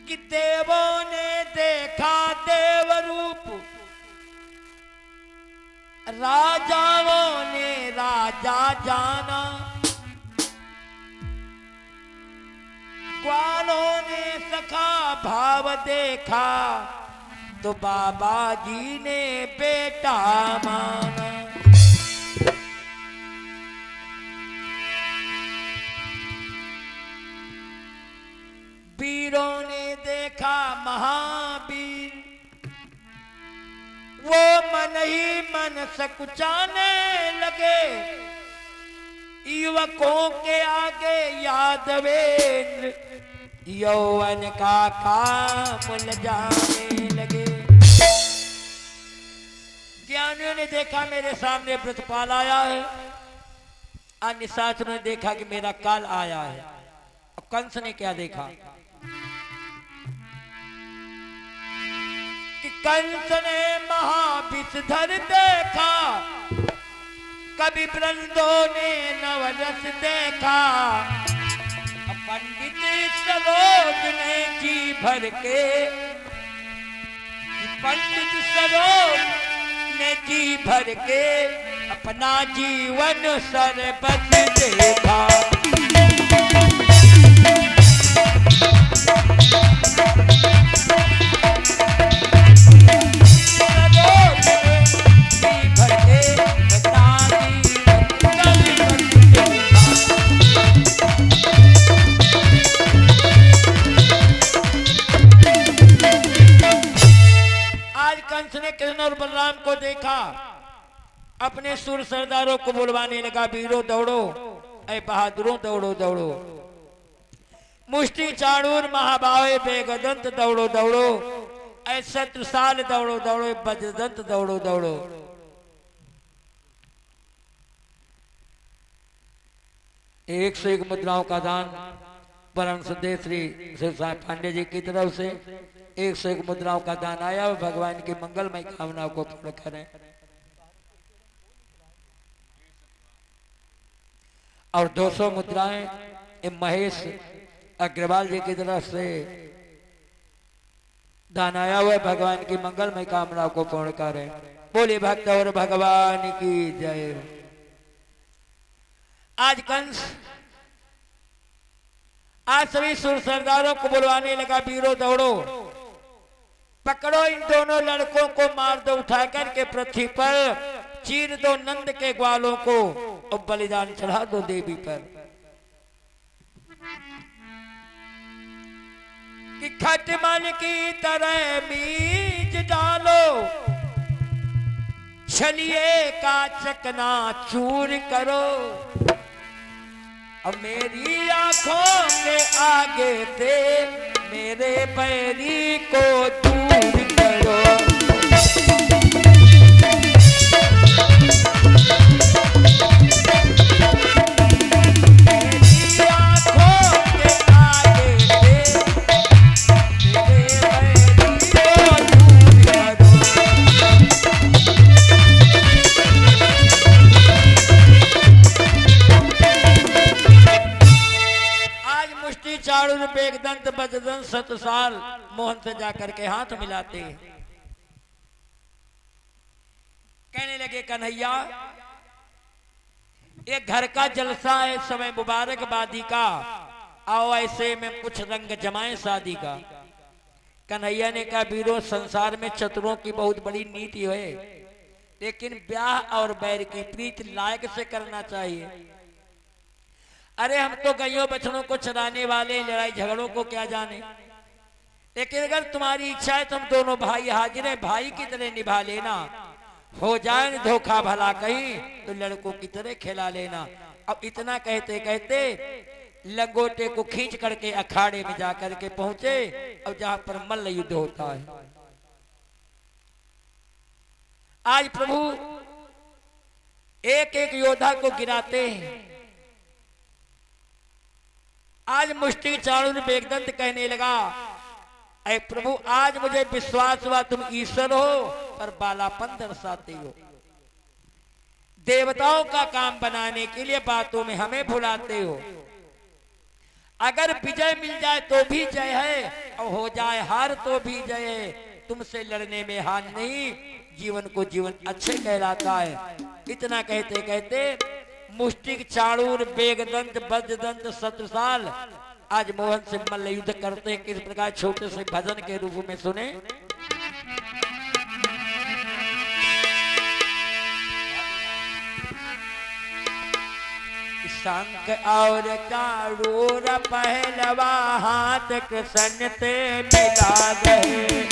कि देवों ने देखा देव रूप, राजाओं ने राजा जाना, ग्वालों ने सखा भाव देखा, तो बाबा जी ने बेटा माना। वीरों ने देखा महावीर, वो मन ही मन सकुचाने लगे, युवकों के आगे यादवेंद्र यौवन का काम ल जाने लगे। ज्ञानियों ने देखा मेरे सामने व्रतपाल आया है, अन्य शास्त्रों ने देखा कि मेरा काल आया है। और कंस ने क्या देखा कि कंस ने महाविषधर देखा, कवि वृंदों ने नवरस देखा, पंडित सरोज ने जी भर के, पंडित सरोज ने जी भर के अपना जीवन सरबत देखा। कृष्ण और बलराम को देखा, अपने सुर सरदारों को बुलवाने लगा, वीरों दौड़ो, ऐ बहादुरों दौड़ो दौड़ो, मुष्टि चाणूर महाबावे बेगदंत दौड़ो दौड़ो, ऐ शत्रुसाल दौड़ो दौड़ो, वज्रदंत दौड़ो दौड़ो। 101 मुद्राओं का दान परम श्रद्धेय श्री शिव साहब पांडे जी की तरफ से 101 मुद्राओं का दान आया और भगवान की मंगलमय कामनाओं को पूर्ण करें। और 200 मुद्राएं महेश अग्रवाल जी की तरफ से दान आया हुआ भगवान की मंगलमय कामनाओं को पूर्ण करें। बोले भक्त और भगवान की जय। आज कंस आज सभी सुर सरदारों को बुलवाने लगा, वीरों दौड़ो, पकड़ो इन दोनों लड़कों को, मार दो उठा करके पृथ्वी पर, चीर दो नंद के ग्वालों को और बलिदान चढ़ा दो देवी पर। कि खटमल की तरह बीज डालो, छलिए का चकना चूर करो, अब मेरी आंखों के आगे से मेरे बैरी को दूर करो। मेरी आंखों के आगे से मेरे बैरी को दूर करो। चाणूर बेगदंत बजदंत सतसाल मोहन से जाकर के हाथ मिलाते हैं, कहने लगे कन्हैया एक घर का जलसा है, समय मुबारकबादी का, आओ ऐसे में कुछ रंग जमाए शादी का। कन्हैया ने कहा वीरों संसार में चतुरों की बहुत बड़ी नीति है, लेकिन ब्याह और बैर की प्रीत लायक से करना चाहिए। अरे हम तो गायों बछड़ों को चराने वाले, लड़ाई झगड़ों को क्या जाने, लेकिन अगर तुम्हारी इच्छा है तो हम दोनों भाई हाजिर हैं, भाई की तरह निभा लेना, हो जाए धोखा भला कहीं तो लड़कों की तरह खिला लेना। अब इतना कहते कहते लंगोटे को खींच करके अखाड़े में जाकर के पहुंचे, अब जहां पर मल्ल युद्ध होता है। आज प्रभु एक एक योद्धा को गिराते हैं। आज मुष्टि चाणूर बेगदंत कहने लगा ऐ प्रभु आज मुझे विश्वास हुआ तुम ईश्वर हो पर बालापन दर्शाते हो, देवताओं का काम बनाने के लिए बातों में हमें भुलाते हो। अगर विजय मिल जाए तो भी जय है और हो जाए हार तो भी जय है, तुमसे लड़ने में हार नहीं, जीवन को जीवन अच्छे कहलाता है। इतना कहते कहते मुष्टिक चाणूर बेगदंत बजदंत सत्रसाल आज मोहन से मल्ल युद्ध करते हैं। किस प्रकार छोटे से भजन के रूप में सुने। शंख और चाणूर पहलवा हाथ कृष्ण से मिला गए,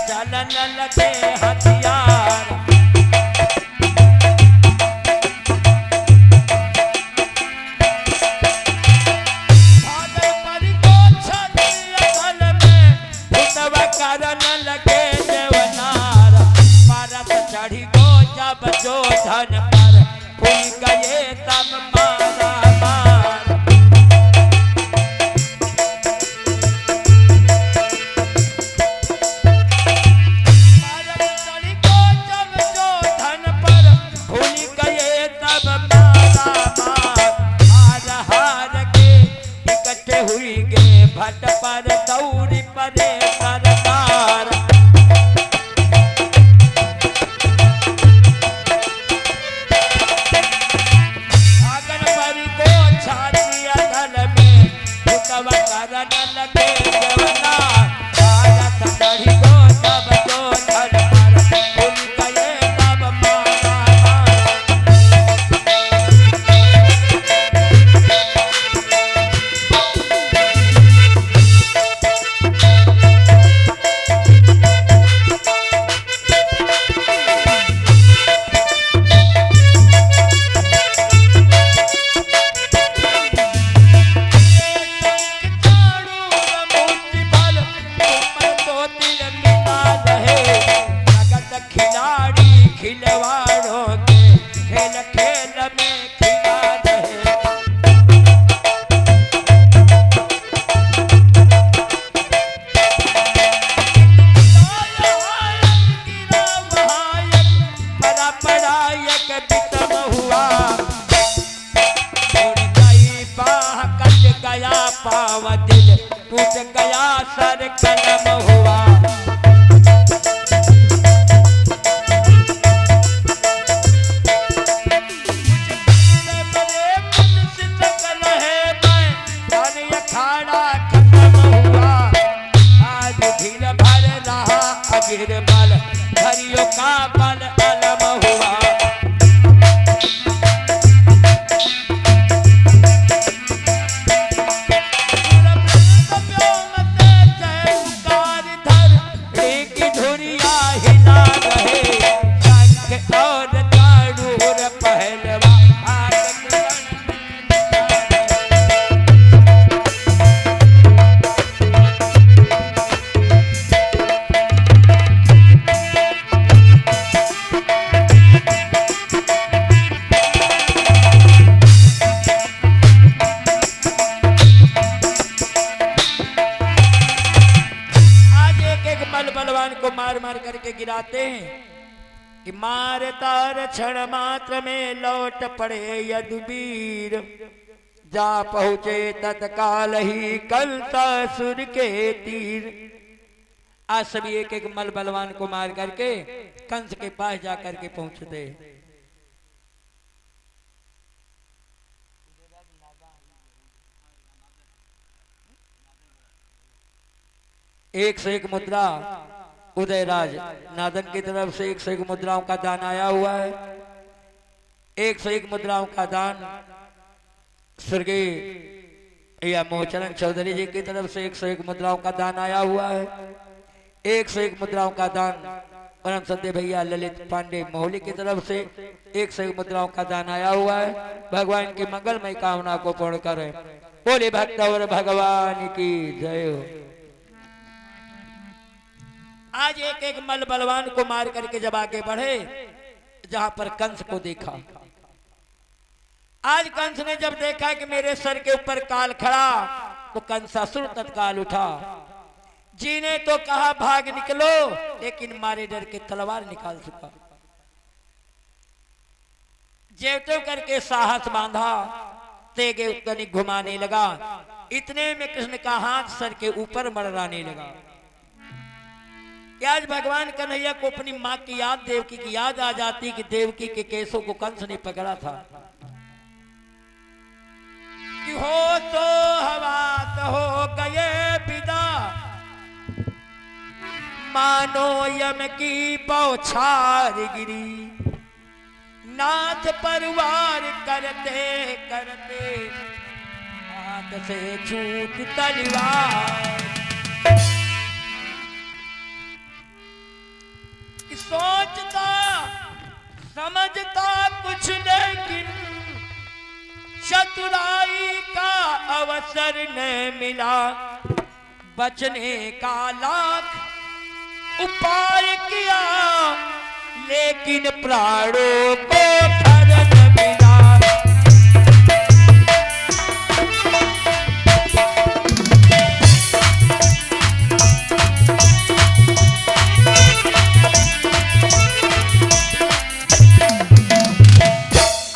चलन लगे हथियार। छाती अधल में भूतव करन लगे जवना भारत बढ़ी गो तब जो धन पर भूल गए तब मारा खिलवाड़ों के खेल खेल में खिला रहे बड़ा पड़ायक बितम हुआ उड़ गई बाह कट गया पाव दिल टूट गया सर कलम हुआ गिरबल हरियो का बल अलम हुआ धुरिया हिला रहे और दारूर पहलवा बलवान को मार मार करके गिराते हैं कि मारता क्षण मात्र में लौट पड़े यदुवीर जा पहुंचे तत्काल ही कंसासुर के तीर। आज सभी एक एक मल बलवान को मार करके कंस के पास जाकर के पहुंचते। एक से एक मुद्रा उदयराज नादन की तरफ से 101 मुद्राओं का दान आया हुआ है। 101 मुद्राओं का दान स्वर्गीय या मोहचरण चौधरी जी की तरफ से 101 मुद्राओं का दान आया हुआ है। 101 मुद्राओं का दान परम सत्य भैया ललित पांडे मोहली की तरफ से 101 मुद्राओं का दान आया हुआ है। भगवान की मंगलमय कामना को पूर्ण करें। बोले भक्त और भगवान की जय हो। आज एक एक मल बलवान को मार करके जब आगे बढ़े जहां पर कंस को देखा। आज कंस ने जब देखा कि मेरे सर के ऊपर काल खड़ा तो कंसासुर तत्काल उठा। जी ने तो कहा भाग निकलो, लेकिन मारे डर के तलवार निकाल चुका। जेवतो करके साहस बांधा, तेगे उत्तनी घुमाने लगा। इतने में कृष्ण का हाथ सर के ऊपर मड़राने लगा। आज भगवान कन्हैया को अपनी मां की याद, देवकी की याद आ जाती कि देवकी के केसों को कंस ने पकड़ा था। कि हो तो हवास हो गए विदा, मानो यम की बौछार गिरी। नाथ परवार करते करते हाथ से छूट तलवार। सोचता समझता कुछ लेकिन चतुराई का अवसर न मिला। बचने का लाख उपाय किया, लेकिन प्राणों को फल न मिला।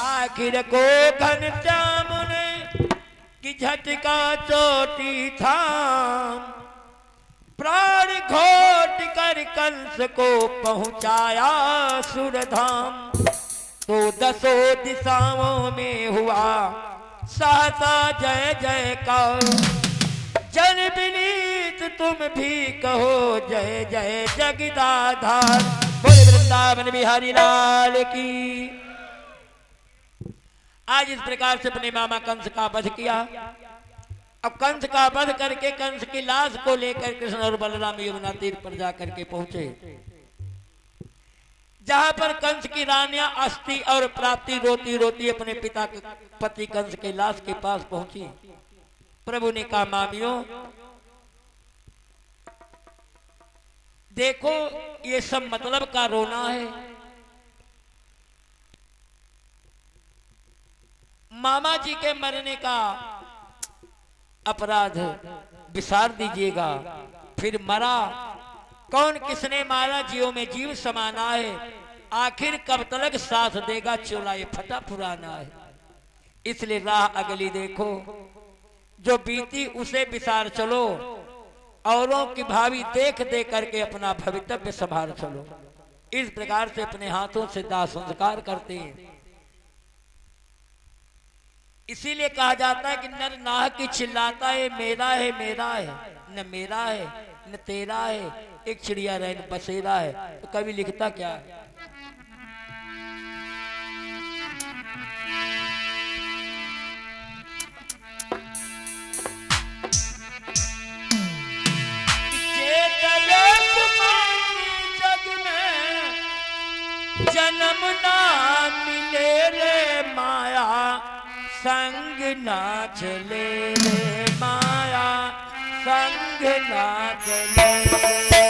आखिर को घनश्याम ने कि झटका चोटी था, प्राण घोट कर कंस को पहुंचाया सुरधाम। तो 10 दिशाओं में हुआ सहसा जय जयकार। जन विनीत तुम भी कहो जय जय जगदाधार। बोले वृंदावन बिहारी लाल की। आज इस प्रकार से अपने मामा कंस का वध किया। अब कंस का वध करके कंस की लाश को लेकर कृष्ण और बलराम यमुना तीर पर जाकर के पहुंचे, जहां पर कंस की रानियां अस्थि और प्राप्ति रोती रोती अपने पिता के पति कंस के लाश के पास पहुंची। प्रभु ने कहा, मामियों देखो ये सब मतलब का रोना है। मामा जी के मरने का अपराध विसार दीजिएगा। फिर मरा कौन, किसने मारा, जीवों में जीव समाना है। आखिर कब तक साथ देगा, चोला ये फटा पुराना है। इसलिए राह अगली देखो, जो बीती उसे विसार चलो। औरों की भावी देख दे करके अपना भवितव्य संभाल चलो। इस प्रकार से अपने हाथों से दाह संस्कार करते हैं। इसीलिए कहा जाता है कि नर नाह की चिल्लाता है, मेरा है मेरा है, न मेरा है न तेरा है, एक चिड़िया रैन बसेरा है। तो कवि लिखता क्या है, जग में जन्म ना मिले रे माया, संग ना चले रे माया, संग ना चले रे।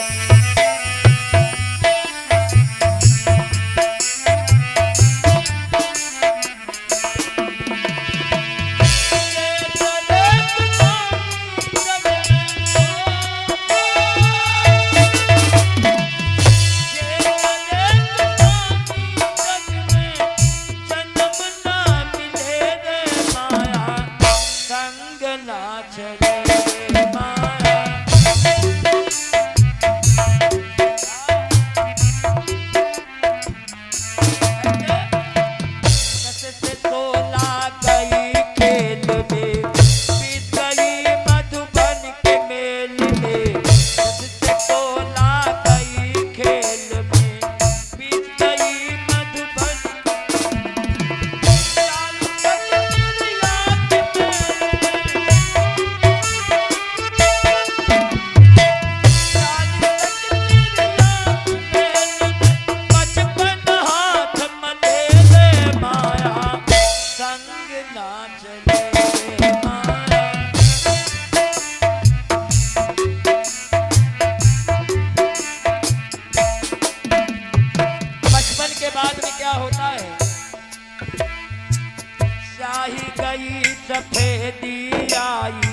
सफेदी आई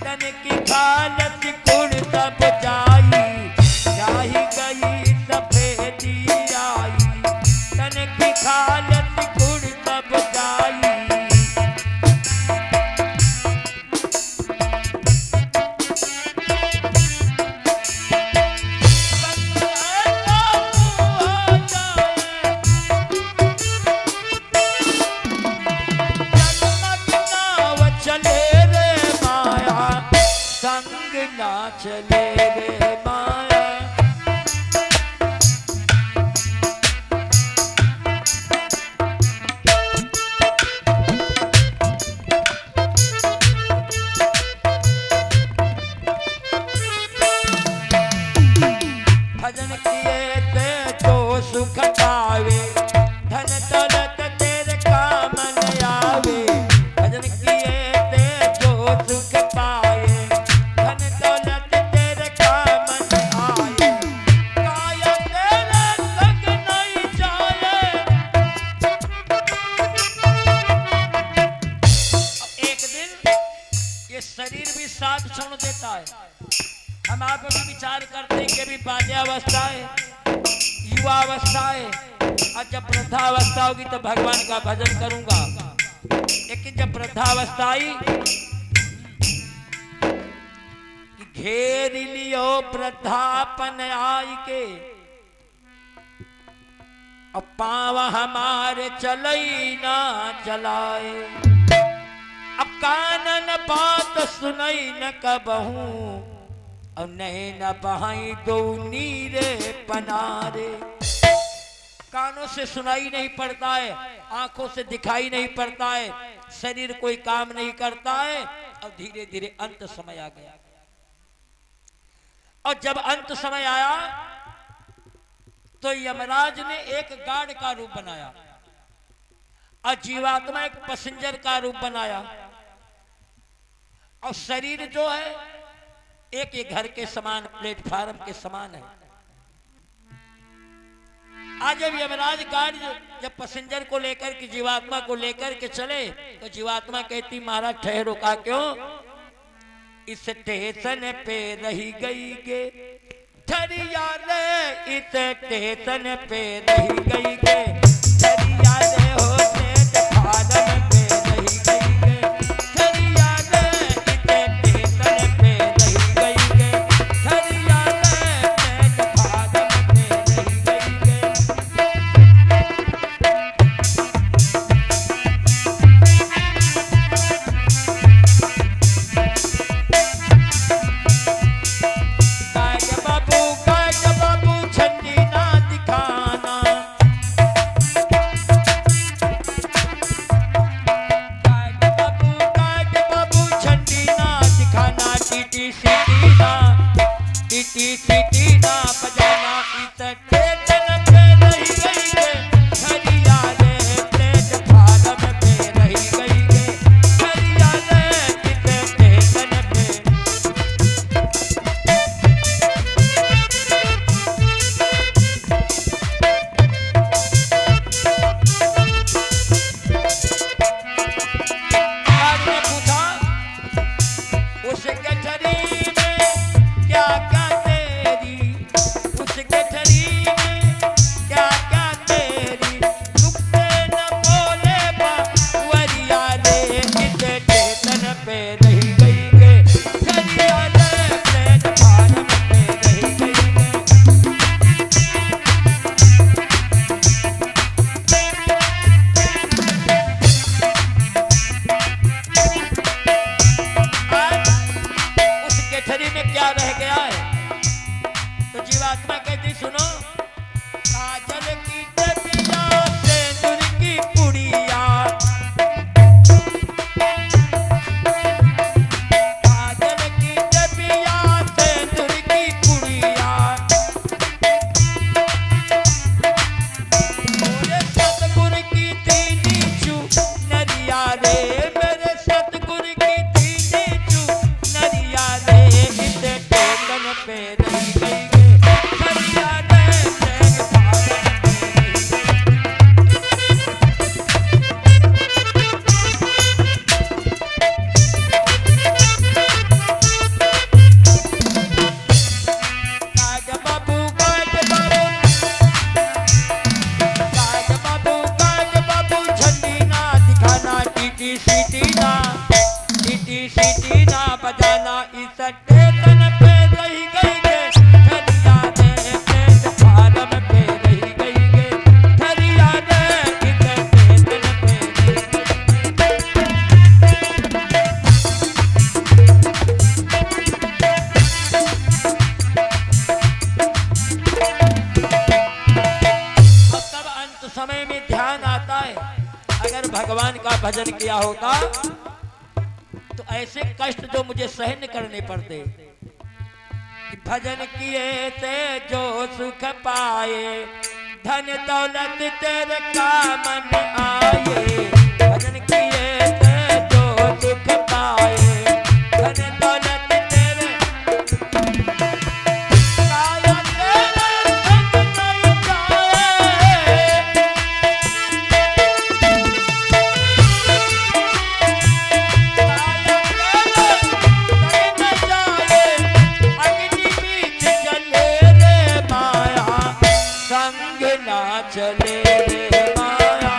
तन की खालत कुड़ तब जाई, जाही गई सफेदी आई तन की खालत कुड़ तब जाई। ना चले रे माया, भजन किए ते तो सुख पावे, धन दौलत तेरे काम न आवे। भजन किए ते जो सुख पाए, शरीर भी साथ छोड़ देता है। हम आप भी विचार करते हैं कि भी बाल्यावस्था है, युवावस्था है, और जब वृद्धावस्था होगी तो भगवान का भजन करूंगा। लेकिन जब वृद्धावस्था आई कि घेर लियो वृद्धापन आई के, और पाँव हमारे चलई ना चलाए। बात सुनई न कबहू, और नहीं न बहाई दो नीरे पनारे। कानों से सुनाई नहीं पड़ता है, आंखों से दिखाई नहीं पड़ता है, शरीर कोई काम नहीं करता है, और धीरे धीरे अंत समय आ गया। और जब अंत समय आया तो यमराज ने एक गार्ड का रूप बनाया और जीवात्मा एक पैसेंजर का रूप बनाया, और शरीर जो है एक ये घर के समान, प्लेटफार्म के समान है। आज जब यमराज गार्ड जब पैसेंजर को लेकर के, जीवात्मा को लेकर के चले, तो जीवात्मा कहती महाराज ठहरो। का क्यों? इस स्टेशन पे रही गई गे ठरिया रे, इस स्टेशन पे रही गई गे ठरिया रे, हो प्लेटफार्म पे रही गई गे ठरिया रे, इस स्टेशन पे रही गई गे ठरिया रे, प्लेटफार्म पे रही गई गे। गाज बाबू झंडी ना दिखाना, गाज बाबू झंडी ना दिखाना, टीटी सीटी ना बजाना, इस स्टेशन पे रही गई गे ठरिया रे, प्लेटफार्म पे रही गई गे ठरिया रे, इस स्टेशन पे। आपने पूछा उस गठरी में क्या क्या तेरी, उस गठरी में क्या क्या तेरी, दुखते न बोले बावरिया रे, इस स्टेशन पे रही गई गे ठरिया रे, प्लेटफार्म पे रही गई गे। उस गठरी में क्या रह गया है? तो जीवात्मा कहती सुनो, काजल की डबिया, सिंदूर की पुड़िया, काजल की डबिया, सिंदूर की पुड़िया, मेरे सतगुरु की तीनी चू नरिया रे, मेरे सतगुरु की तीनी चू नरिया रे, इस स्टेशन पे रही गई गे ठरिया रे, प्लेटफार्म पे रही गई। गाज बाबू झंडी ना दिखाना, टीटी सीटी ना बजाना, इस स्टेशन पे रही गई गे ठरिया रे, प्लेटफार्म पे रही गई गे ठरिया रे, इस स्टेशन पे रही गई। और तब अंत समय में ध्यान आता है, अगर भगवान का भजन किया होता तो ऐसे कष्ट जो मुझे सहन करने पड़ते, कि भजन किए थे जो सुख पाए, धन दौलत तेरे काम न आए, भजन किए थे जो सुख पाए, धन दौलत तेरे काया तेरे संग नहीं जाए, चले रे माया।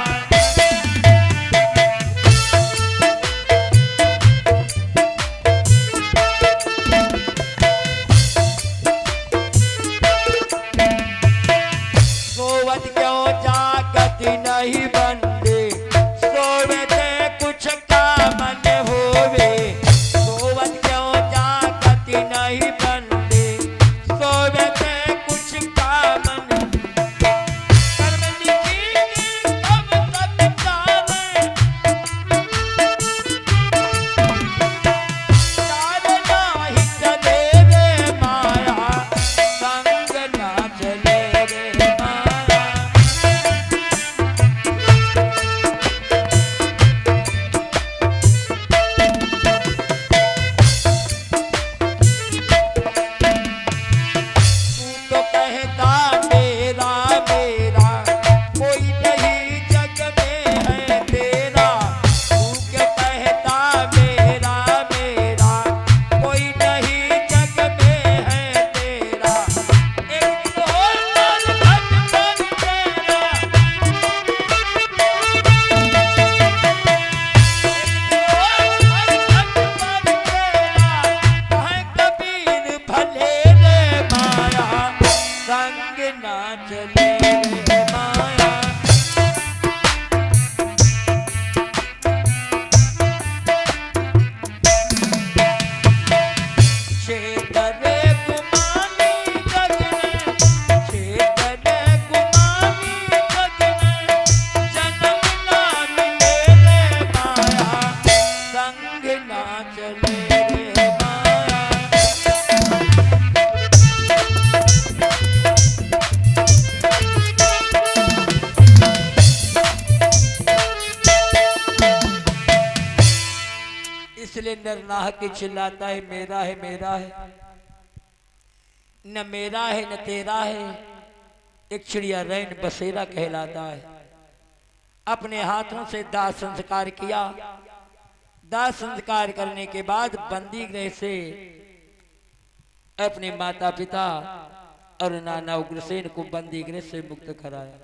इसलिए नर नाह के चिल्लाता है मेरा है मेरा है, न मेरा है न तेरा है। एक चिड़िया रैन बसेरा कहलाता है। अपने हाथों से दाह संस्कार किया। दाह संस्कार करने के बाद बंदी गृह से अपने माता पिता और नाना उग्रसेन को बंदी गृह से मुक्त कराया।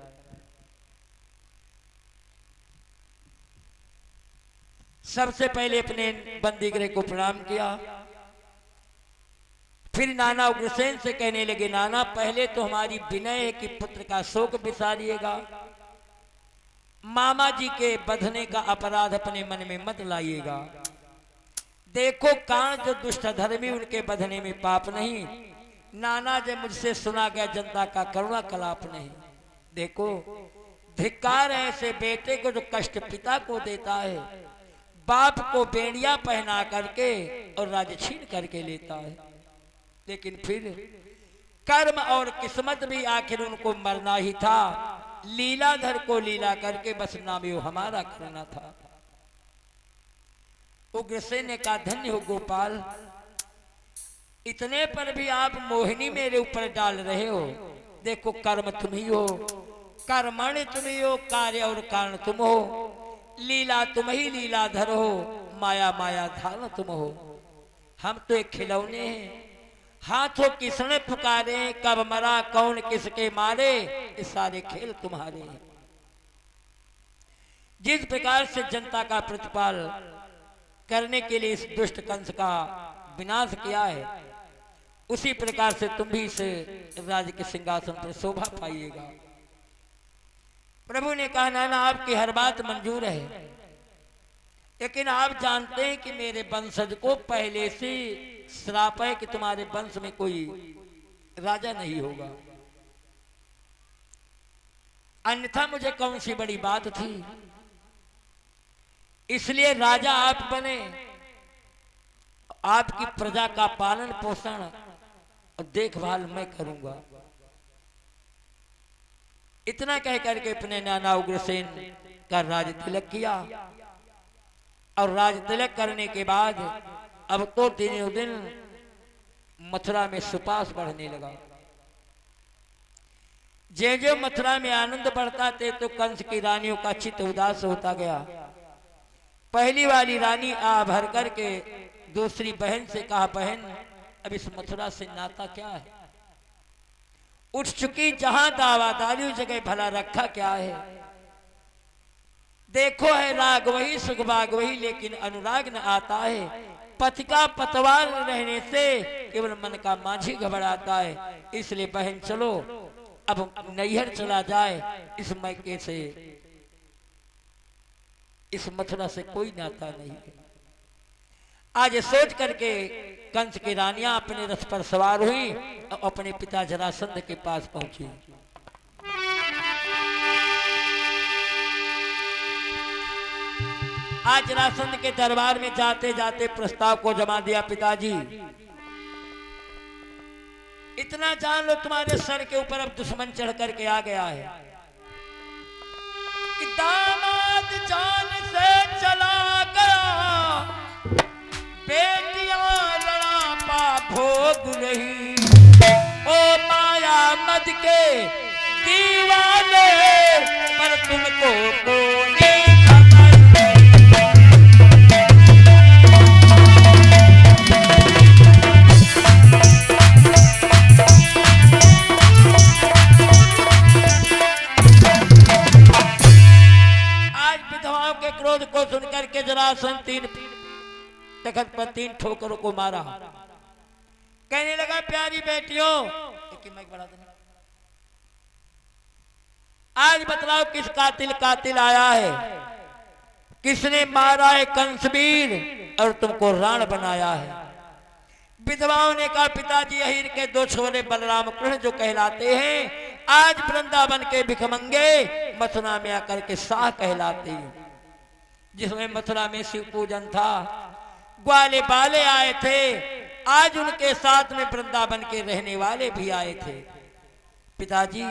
सबसे पहले अपने बंदी गृह को प्रणाम किया। फिर नाना उग्रसेन से कहने लगे नाना पहले तो हमारी विनय है कि पुत्र का शोक बिसारिएगा, मामा जी के बंधने का अपराध अपने मन में मत लाइएगा। देखो कान जो दुष्ट धर्मी उनके बंधने में पाप नहीं, नाना जब मुझसे सुना गया जनता का करुणा कलाप नहीं। देखो धिक्कार है ऐसे बेटे को जो कष्ट पिता को देता है, बाप को बेड़िया पहना करके और राज छीन करके लेता है। लेकिन फिर कर्म और किस्मत भी आखिर उनको मरना ही था। लीलाधर को लीला करके बस नाम हमारा करना था। उग्रसेन ने कहा धन्य हो गोपाल, इतने पर भी आप मोहिनी मेरे ऊपर डाल रहे हो। देखो कर्म तुम ही हो, कर्मण तुम ही हो, कार्य और कारण तुम हो, लीला तुम ही लीलाधर हो, माया माया धारण तुम हो। हम तो एक खिलौने हैं, हाथों किसने पुकारे, कब मरा कौन किसके मारे, ये सारे खेल तुम्हारे हैं। जिस प्रकार से जनता का प्रतिपाल करने के लिए इस दुष्ट कंस का विनाश किया है, उसी प्रकार से तुम भी इसे राज्य के सिंहासन पर शोभा पाइएगा। प्रभु ने कहा नाना आपकी हर बात मंजूर है, लेकिन आप जानते हैं कि मेरे वंशज को पहले से श्राप है कि तुम्हारे वंश में कोई राजा नहीं होगा, अन्यथा मुझे कौन सी बड़ी बात थी। इसलिए राजा आप बने, आपकी प्रजा का पालन पोषण और देखभाल मैं करूंगा। इतना कह करके अपने नाना उग्रसेन का राज तिलक किया। और राज तिलक करने के बाद अब तो दिनों दिन मथुरा में सुपास बढ़ने लगा। जो मथुरा में आनंद बढ़ता थे तो कंस की रानियों का चित्त उदास होता गया। पहली वाली रानी आ भर करके दूसरी बहन से कहा बहन अब इस मथुरा से नाता क्या है, उठ चुकी जहां दावादारी उस जगह भला रखा क्या है। देखो है राग वही सुख बाग वही, लेकिन अनुराग न आता है। पति का पतवार रहने से केवल मन का माझी घबराता है। इसलिए बहन चलो अब नैहर चला जाए, इस मैके से इस मथुरा से कोई नाता नहीं है। आज सोच करके कंस की रानियां अपने रथ पर सवार हुई और अपने पिता जरासंध के पास पहुंची। आज जरासंध के दरबार में जाते जाते प्रस्ताव को जमा दिया पिताजी इतना जान लो तुम्हारे सर के ऊपर अब दुश्मन चढ़ करके आ गया है कि दामाद जान से चला गया, बेटियां लड़ापा भोग रही, ओ माया मद के दीवाने पर तुमको कौन क्रोध को सुनकर के जरासंध तीन तखत पर 3 ठोकरों को मारा। कहने लगा प्यारी बेटियों आज बतलाओ किस कातिल आया है, किसने मारा है कंसवीर और तुमको राण बनाया है। विधवाओं ने कहा पिताजी अहिर के 2 छोरे बलराम कृष्ण जो कहलाते हैं आज वृंदावन के भिखमंगे मथुरा में आकर के शाह कहलाते हैं। जिसमें मथुरा में शिव पूजन था, ग्वाले बाले आए थे, आज उनके साथ में वृंदावन के रहने वाले भी आए थे। पिताजी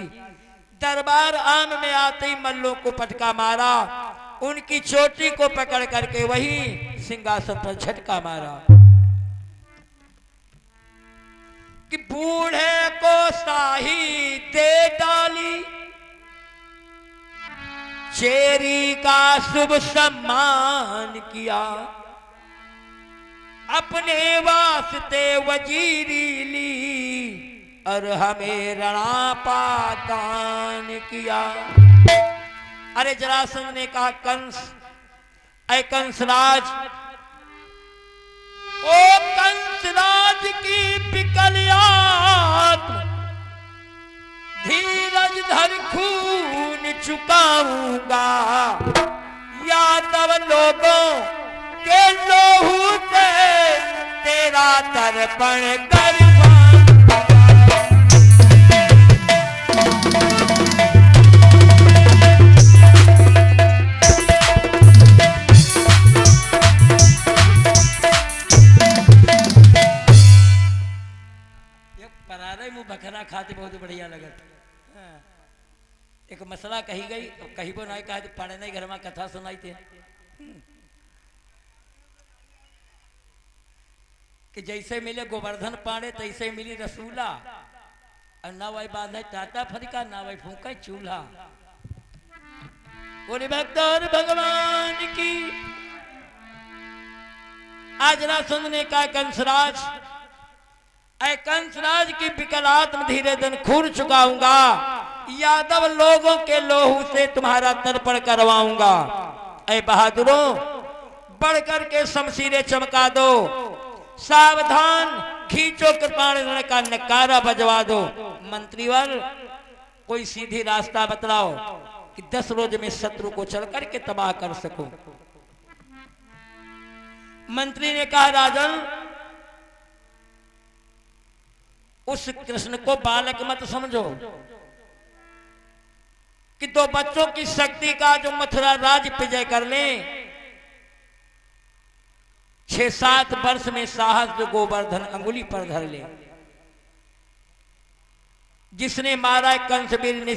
दरबार आम में आते ही मल्लों को पटका मारा, उनकी चोटी को पकड़ करके वही सिंहासन पर झटका मारा कि बूढ़े को शाही दे डाली, चेरी का शुभ सम्मान किया, अपने वास्ते वजीरी ली और हमें रणा पातान किया। अरे जरासंध ने कहा कंस, ऐ कंसराज, ओ कंसराज की विकलयात धीरज धर खून चुकाऊंगा, यादव लोगों के लोहू से तेरा तर्पण करवाऊंगा। परारे मुँह बकरा खाते बहुत बढ़िया लगत। एक मसला कही गई, कही बो नहीं कहा पढ़े नहीं घर में कथा सुनाई थे कि जैसे मिले गोवर्धन पाड़े तैसे मिली रसूला, और ना वही बांधे टाटा फरिका ना वही फूका चूल्हा। बोले भक्तों भगवान की। आज रासुंद ने कहा कंसराज, ऐ कंसराज की विकलात्म धीरे दिन खून चुकाऊंगा, यादव लोगों के लोहू से तुम्हारा तर्पण करवाऊंगा। ऐ बहादुरों, बढ़ करके शमशीरें चमका दो, सावधान खींचो कृपाण का नकारा बजवा दो। मंत्रीवर, कोई सीधी रास्ता बतलाओ कि 10 रोज में शत्रु को चल करके तबाह कर सको। मंत्री ने कहा राजन, उस कृष्ण को बालक मत समझो कि 2 बच्चों की शक्ति का जो मथुरा राज विजय कर ले, 6-7 वर्ष में साहस जो गोवर्धन अंगुली पर धर ले। जिसने मारा कंसवीर ने